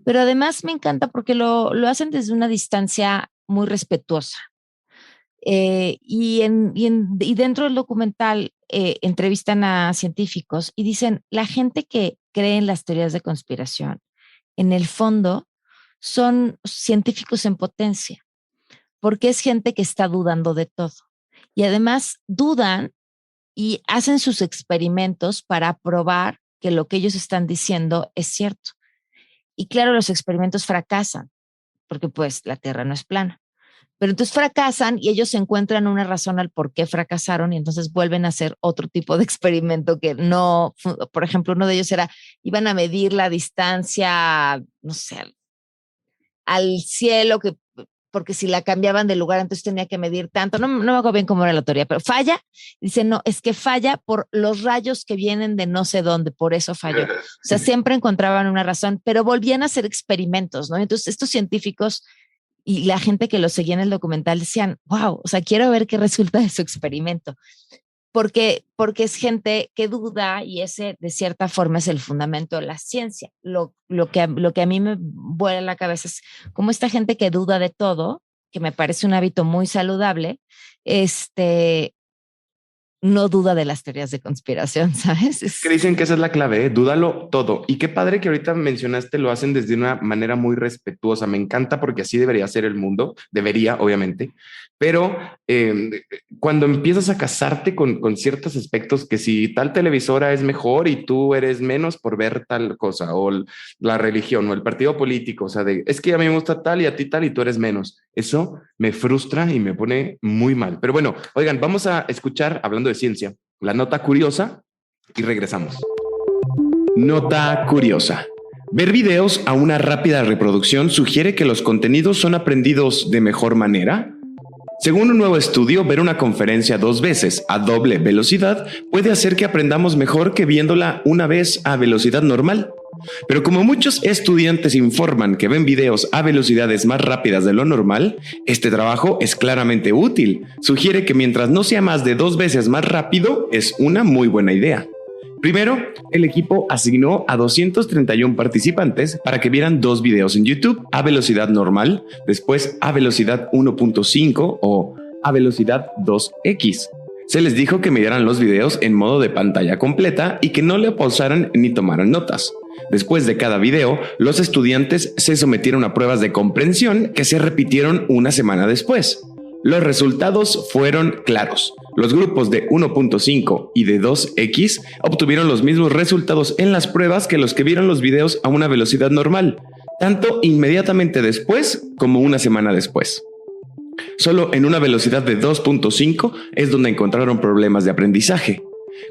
Pero además me encanta porque lo hacen desde una distancia muy respetuosa. Y dentro del documental entrevistan a científicos y dicen, la gente que cree en las teorías de conspiración, en el fondo, son científicos en potencia, porque es gente que está dudando de todo. Y además dudan y hacen sus experimentos para probar que lo que ellos están diciendo es cierto. Y claro, los experimentos fracasan, porque pues la Tierra no es plana. Pero entonces fracasan y ellos encuentran una razón al por qué fracasaron y entonces vuelven a hacer otro tipo de experimento que no, por ejemplo, uno de ellos iban a medir la distancia, no sé, al cielo, que porque si la cambiaban de lugar, entonces tenía que medir tanto. No me acuerdo bien cómo era la teoría, pero falla. Dice, no, es que falla por los rayos que vienen de no sé dónde, por eso falló. O sea, siempre encontraban una razón, pero volvían a hacer experimentos, ¿no? Entonces, estos científicos y la gente que lo seguía en el documental decían, wow, o sea, quiero ver qué resulta de su experimento. Porque es gente que duda y ese de cierta forma es el fundamento de la ciencia. Lo que a mí me vuela la cabeza es como esta gente que duda de todo, que me parece un hábito muy saludable, no duda de las teorías de conspiración, ¿sabes? Que dicen que esa es la clave, ¿eh? Dúdalo todo. Y qué padre que ahorita mencionaste, lo hacen desde una manera muy respetuosa. Me encanta porque así debería ser el mundo, debería, obviamente. Pero cuando empiezas a casarte con ciertos aspectos, que si tal televisora es mejor y tú eres menos por ver tal cosa, o la religión o el partido político, o sea, es que a mí me gusta tal y a ti tal y tú eres menos. Eso me frustra y me pone muy mal. Pero bueno, oigan, vamos a escuchar, hablando de ciencia, la nota curiosa y regresamos. Nota curiosa. Ver videos a una rápida reproducción sugiere que los contenidos son aprendidos de mejor manera. Según un nuevo estudio, ver una conferencia 2 veces a doble velocidad puede hacer que aprendamos mejor que viéndola una vez a velocidad normal. Pero como muchos estudiantes informan que ven videos a velocidades más rápidas de lo normal, este trabajo es claramente útil. Sugiere que mientras no sea más de 2 veces más rápido, es una muy buena idea. Primero, el equipo asignó a 231 participantes para que vieran 2 videos en YouTube a velocidad normal, después a velocidad 1.5 o a velocidad 2x. Se les dijo que midieran los videos en modo de pantalla completa y que no le pausaran ni tomaran notas. Después de cada video, los estudiantes se sometieron a pruebas de comprensión que se repitieron una semana después. Los resultados fueron claros. Los grupos de 1.5 y de 2x obtuvieron los mismos resultados en las pruebas que los que vieron los videos a una velocidad normal, tanto inmediatamente después como una semana después. Solo en una velocidad de 2.5 es donde encontraron problemas de aprendizaje.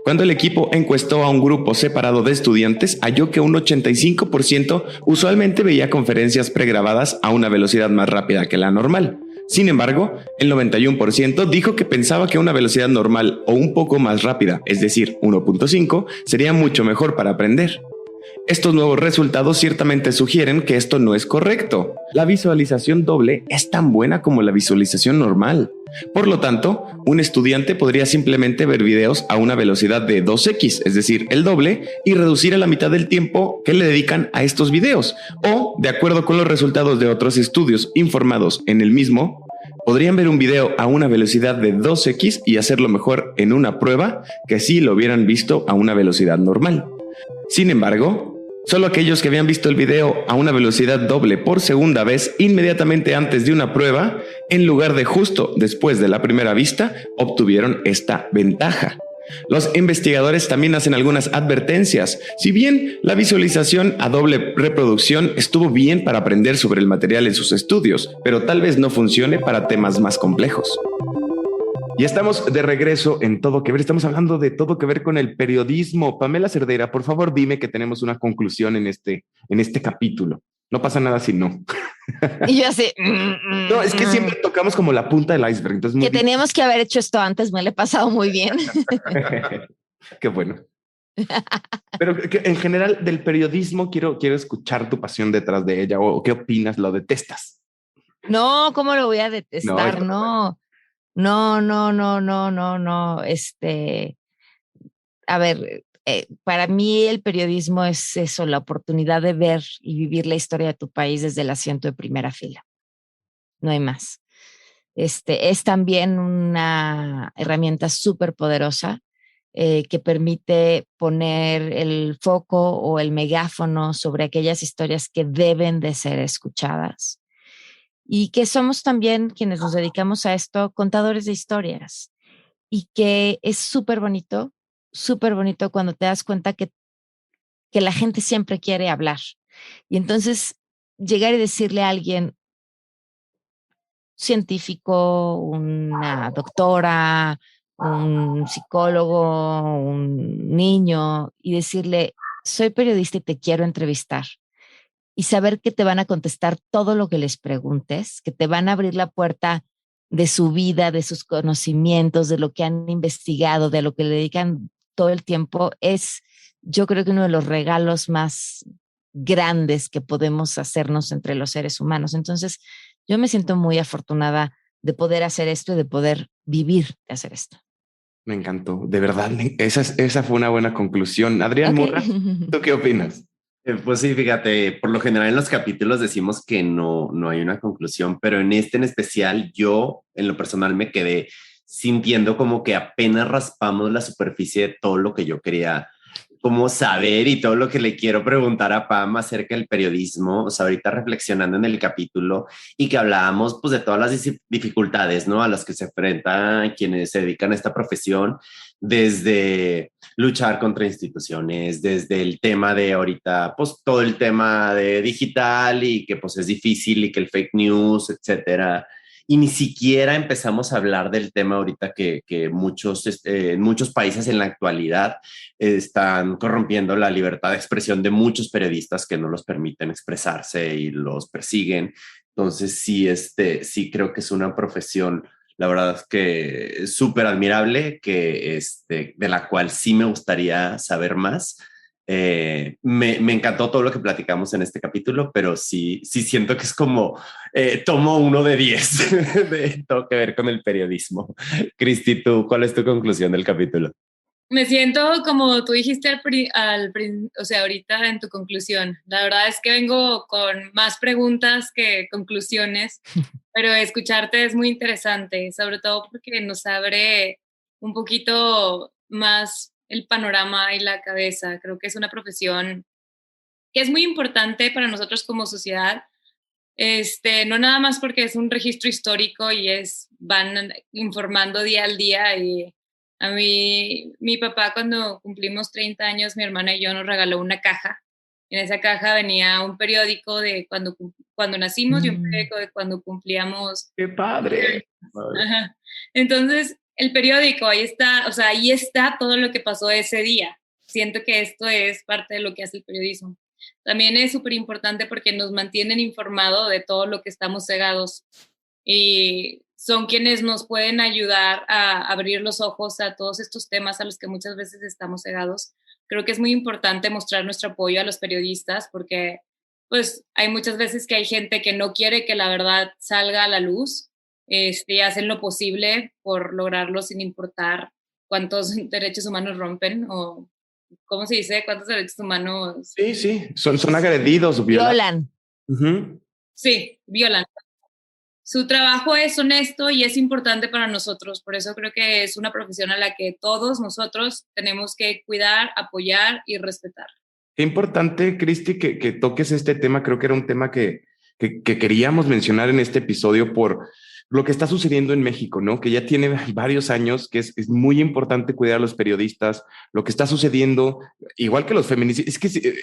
Cuando el equipo encuestó a un grupo separado de estudiantes, halló que un 85% usualmente veía conferencias pregrabadas a una velocidad más rápida que la normal. Sin embargo, el 91% dijo que pensaba que una velocidad normal o un poco más rápida, es decir, 1.5, sería mucho mejor para aprender. Estos nuevos resultados ciertamente sugieren que esto no es correcto. La visualización doble es tan buena como la visualización normal. Por lo tanto, un estudiante podría simplemente ver videos a una velocidad de 2x, es decir, el doble, y reducir a la mitad del tiempo que le dedican a estos videos. O, de acuerdo con los resultados de otros estudios informados en el mismo, podrían ver un video a una velocidad de 2x y hacerlo mejor en una prueba que si lo hubieran visto a una velocidad normal. Sin embargo, solo aquellos que habían visto el video a una velocidad doble por segunda vez inmediatamente antes de una prueba, en lugar de justo después de la primera vista, obtuvieron esta ventaja. Los investigadores también hacen algunas advertencias. Si bien la visualización a doble reproducción estuvo bien para aprender sobre el material en sus estudios, pero tal vez no funcione para temas más complejos. Y estamos de regreso en Todo que Ver. Estamos hablando de todo que ver con el periodismo. Pamela Cerdeira, por favor, dime que tenemos una conclusión en este capítulo. No pasa nada si no. Y yo así... No, es que siempre tocamos como la punta del iceberg. Entonces que teníamos que haber hecho esto antes, me lo he pasado muy bien. Qué bueno. Pero en general del periodismo quiero escuchar tu pasión detrás de ella. ¿O qué opinas? ¿Lo detestas? No, ¿cómo lo voy a detestar? No. A ver, para mí el periodismo es eso, la oportunidad de ver y vivir la historia de tu país desde el asiento de primera fila. No hay más. Es también una herramienta súper poderosa que permite poner el foco o el megáfono sobre aquellas historias que deben de ser escuchadas. Y que somos también quienes nos dedicamos a esto, contadores de historias. Y que es súper bonito cuando te das cuenta que la gente siempre quiere hablar. Y entonces llegar y decirle a alguien, científico, una doctora, un psicólogo, un niño, y decirle, soy periodista y te quiero entrevistar. y saber que te van a contestar todo lo que les preguntes, que te van a abrir la puerta de su vida, de sus conocimientos, de lo que han investigado, de lo que le dedican todo el tiempo, es yo creo que uno de los regalos más grandes que podemos hacernos entre los seres humanos. Entonces, yo me siento muy afortunada de poder hacer esto y de poder vivir de hacer esto. Me encantó, de verdad, esa fue una buena conclusión. Adrián Murra, ¿tú qué opinas? Pues sí, fíjate, por lo general en los capítulos decimos que no hay una conclusión, pero en este en especial yo en lo personal me quedé sintiendo como que apenas raspamos la superficie de todo lo que yo quería como saber y todo lo que le quiero preguntar a Pam acerca del periodismo. O sea, ahorita reflexionando en el capítulo y que hablábamos pues de todas las dificultades, ¿no? A las que se enfrentan quienes se dedican a esta profesión, desde luchar contra instituciones, desde el tema de ahorita, pues todo el tema de digital y que pues es difícil y que el fake news, etcétera. Y ni siquiera empezamos a hablar del tema ahorita que en muchos países en la actualidad están corrompiendo la libertad de expresión de muchos periodistas que no los permiten expresarse y los persiguen. Entonces sí creo que es una profesión, la verdad es que es súper admirable, de la cual sí me gustaría saber más. Me encantó todo lo que platicamos en este capítulo, pero sí siento que es como tomo 1 de 10 de todo que ver con el periodismo. Cristi, ¿cuál es tu conclusión del capítulo? Me siento como tú dijiste o sea, ahorita en tu conclusión. La verdad es que vengo con más preguntas que conclusiones, pero escucharte es muy interesante, sobre todo porque nos abre un poquito más el panorama y la cabeza. Creo que es una profesión que es muy importante para nosotros como sociedad. No nada más porque es un registro histórico y van informando día al día. Y a mí, mi papá, cuando cumplimos 30 años, mi hermana y yo nos regaló una caja. En esa caja venía un periódico de cuando nacimos y un periódico de cuando cumplíamos. ¡Qué padre! Ajá. Entonces, el periódico, ahí está, o sea, ahí está todo lo que pasó ese día. Siento que esto es parte de lo que hace el periodismo. También es súper importante porque nos mantienen informados de todo lo que estamos cegados y son quienes nos pueden ayudar a abrir los ojos a todos estos temas a los que muchas veces estamos cegados. Creo que es muy importante mostrar nuestro apoyo a los periodistas porque pues hay muchas veces que hay gente que no quiere que la verdad salga a la luz. Hacen lo posible por lograrlo sin importar cuántos derechos humanos rompen o, ¿cómo se dice? ¿Cuántos derechos humanos? Sí, son agredidos, violan. Sí, violan. Su trabajo es honesto y es importante para nosotros, por eso creo que es una profesión a la que todos nosotros tenemos que cuidar, apoyar y respetar. Qué importante, Cristi, que toques este tema. Creo que era un tema que queríamos mencionar en este episodio por lo que está sucediendo en México, ¿no? Que ya tiene varios años, que es muy importante cuidar a los periodistas, lo que está sucediendo, igual que los feminicidios,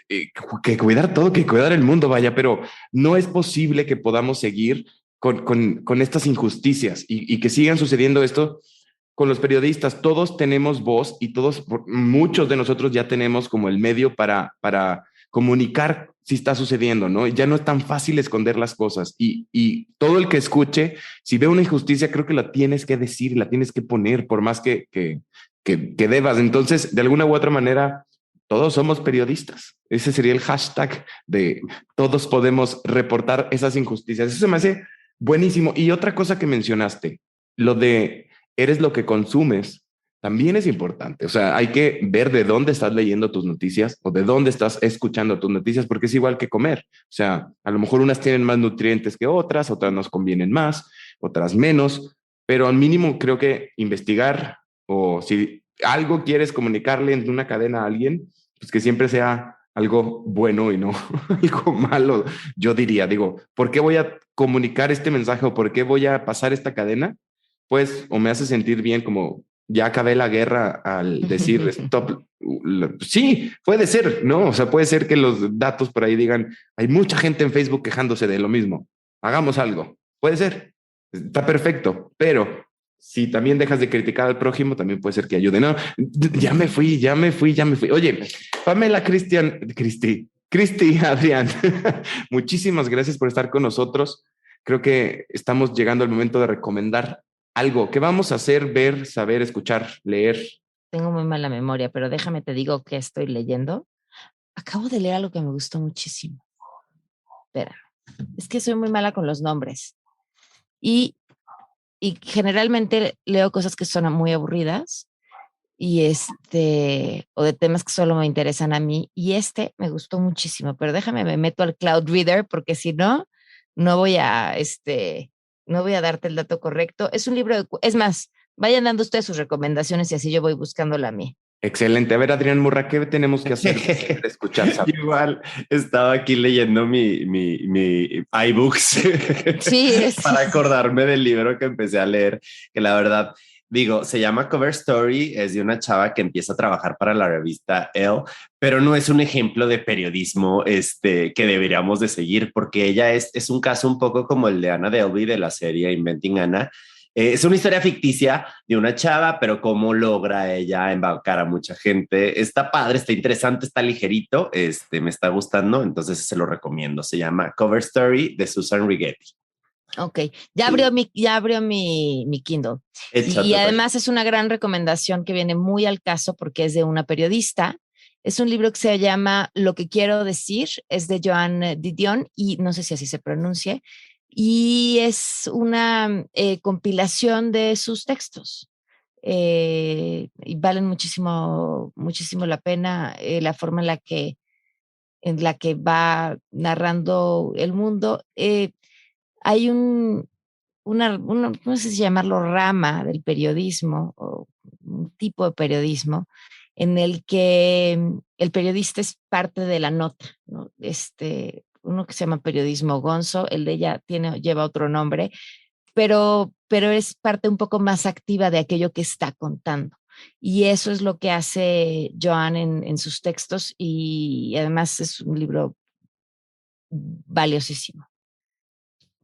es que cuidar todo, que cuidar el mundo, vaya, pero no es posible que podamos seguir con estas injusticias y que sigan sucediendo esto con los periodistas. Todos tenemos voz y muchos de nosotros ya tenemos como el medio para comunicar si está sucediendo, ¿no? Ya no es tan fácil esconder las cosas y todo el que escuche, si ve una injusticia, creo que la tienes que decir, la tienes que poner, por más que debas. Entonces, de alguna u otra manera, todos somos periodistas. Ese sería el hashtag de todos podemos reportar esas injusticias. Eso se me hace buenísimo. Y otra cosa que mencionaste, lo de eres lo que consumes, también es importante. O sea, hay que ver de dónde estás leyendo tus noticias o de dónde estás escuchando tus noticias, porque es igual que comer. O sea, a lo mejor unas tienen más nutrientes que otras nos convienen más, otras menos, pero al mínimo creo que investigar, o si algo quieres comunicarle en una cadena a alguien, pues que siempre sea algo bueno y no algo malo. Yo diría, ¿por qué voy a comunicar este mensaje o por qué voy a pasar esta cadena? Pues o me hace sentir bien como ya acabé la guerra al decir stop. Sí, puede ser, ¿no? O sea, puede ser que los datos por ahí digan, hay mucha gente en Facebook quejándose de lo mismo. Hagamos algo. Puede ser. Está perfecto. Pero si también dejas de criticar al prójimo, también puede ser que ayude. No, ya me fui. Oye, Pamela Cristi, Cristi, Adrián, muchísimas gracias por estar con nosotros. Creo que estamos llegando al momento de recomendar algo. ¿Qué vamos a hacer, ver, saber, escuchar, leer? Tengo muy mala memoria, pero déjame te digo que estoy leyendo. Acabo de leer algo que me gustó muchísimo. Espera, es que soy muy mala con los nombres. Y generalmente leo cosas que son muy aburridas o de temas que solo me interesan a mí. Y me gustó muchísimo, pero déjame, me meto al Cloud Reader porque si no, no voy a darte el dato correcto. Es un libro es más, vayan dando ustedes sus recomendaciones y así yo voy buscando la mía. Excelente. A ver, Adrián Murra, ¿qué tenemos que hacer para escuchar? Igual estaba aquí leyendo mi iBooks Sí, para acordarme del libro que empecé a leer, que la verdad, digo, se llama Cover Story, es de una chava que empieza a trabajar para la revista Elle, pero no es un ejemplo de periodismo que deberíamos de seguir, porque ella es un caso un poco como el de Anna Delvey de la serie Inventing Anna. Es una historia ficticia de una chava, pero cómo logra ella embarcar a mucha gente. Está padre, está interesante, está ligerito, me está gustando, entonces se lo recomiendo. Se llama Cover Story de Susan Rigetti. Ok, ya abrió mi Kindle. Y además es una gran recomendación que viene muy al caso porque es de una periodista. Es un libro que se llama Lo que quiero decir, es de Joan Didion y no sé si así se pronuncie. Y es una compilación de sus textos y valen muchísimo, muchísimo la pena la forma en la que va narrando el mundo. Hay una, no sé si llamarlo rama del periodismo o un tipo de periodismo en el que el periodista es parte de la nota, ¿no? Uno que se llama periodismo gonzo, el de ella lleva otro nombre, pero es parte un poco más activa de aquello que está contando. Y eso es lo que hace Joan en sus textos y además es un libro valiosísimo.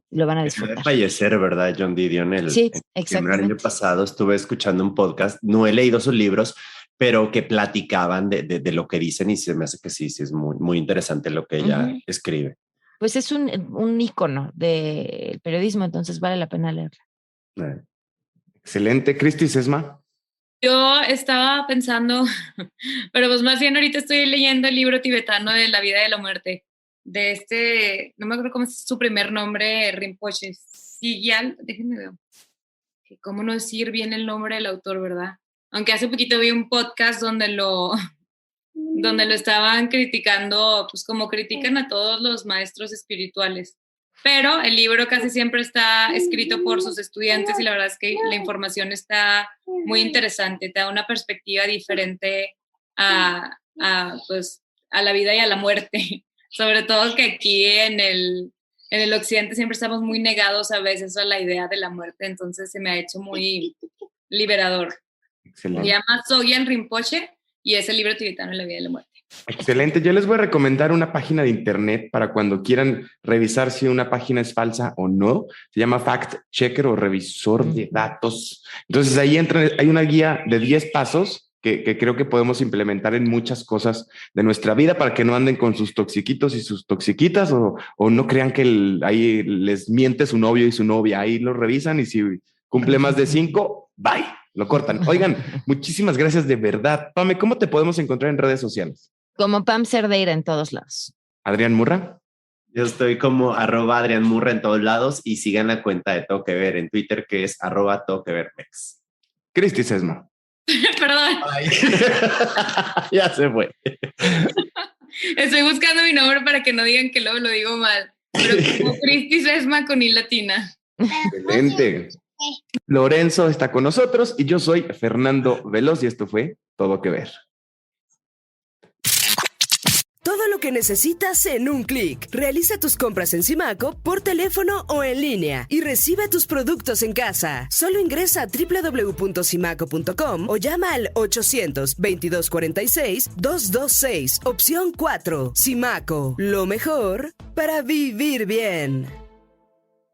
Lo van a disfrutar. De fallecer, ¿verdad? John Didion. Sí, exactamente. El año pasado estuve escuchando un podcast, no he leído sus libros, pero que platicaban de lo que dicen y se me hace que sí es muy, muy interesante lo que ella escribe. Pues es un ícono del periodismo, entonces vale la pena leerla. Excelente. Cristi, Sesma. Yo estaba pensando, pero pues más bien ahorita estoy leyendo el libro tibetano de la vida y la muerte, de no me acuerdo cómo es su primer nombre, Rinpoche, Sigyal, déjenme ver, cómo no decir bien el nombre del autor, ¿verdad? Aunque hace poquito vi un podcast donde lo estaban criticando, pues como critican a todos los maestros espirituales. Pero el libro casi siempre está escrito por sus estudiantes y la verdad es que la información está muy interesante, te da una perspectiva diferente a la vida y a la muerte. Sobre todo que aquí en el occidente siempre estamos muy negados a veces a la idea de la muerte, entonces se me ha hecho muy liberador. Excelente. Se llama Sogyal Rinpoche y es el libro tibetano de la vida y la muerte. Excelente. Yo les voy a recomendar una página de internet para cuando quieran revisar si una página es falsa o no. Se llama Fact Checker o revisor de datos. Entonces ahí hay una guía de 10 pasos que creo que podemos implementar en muchas cosas de nuestra vida para que no anden con sus toxiquitos y sus toxiquitas o no crean que ahí les miente su novio y su novia. Ahí lo revisan y si cumple más de 5, bye, lo cortan. Oigan, muchísimas gracias de verdad. Pame, ¿cómo te podemos encontrar en redes sociales? Como Pam Cerdeira en todos lados. Adrián Murra. Yo estoy como @Adrián Murra en todos lados y sigan la cuenta de Todo Que Ver en Twitter que es @TodoQueVerMex. Cristi Sesma. Perdón. Ya se fue. Estoy buscando mi nombre para que no digan que luego lo digo mal. Pero como Cristi Sesma con I latina. Excelente. Lorenzo está con nosotros y yo soy Fernando Veloz y esto fue Todo Que Ver. Todo lo que necesitas en un clic. Realiza tus compras en Simaco por teléfono o en línea y recibe tus productos en casa. Solo ingresa a www.simaco.com o llama al 800-2246-226, opción 4. Simaco, lo mejor para vivir bien.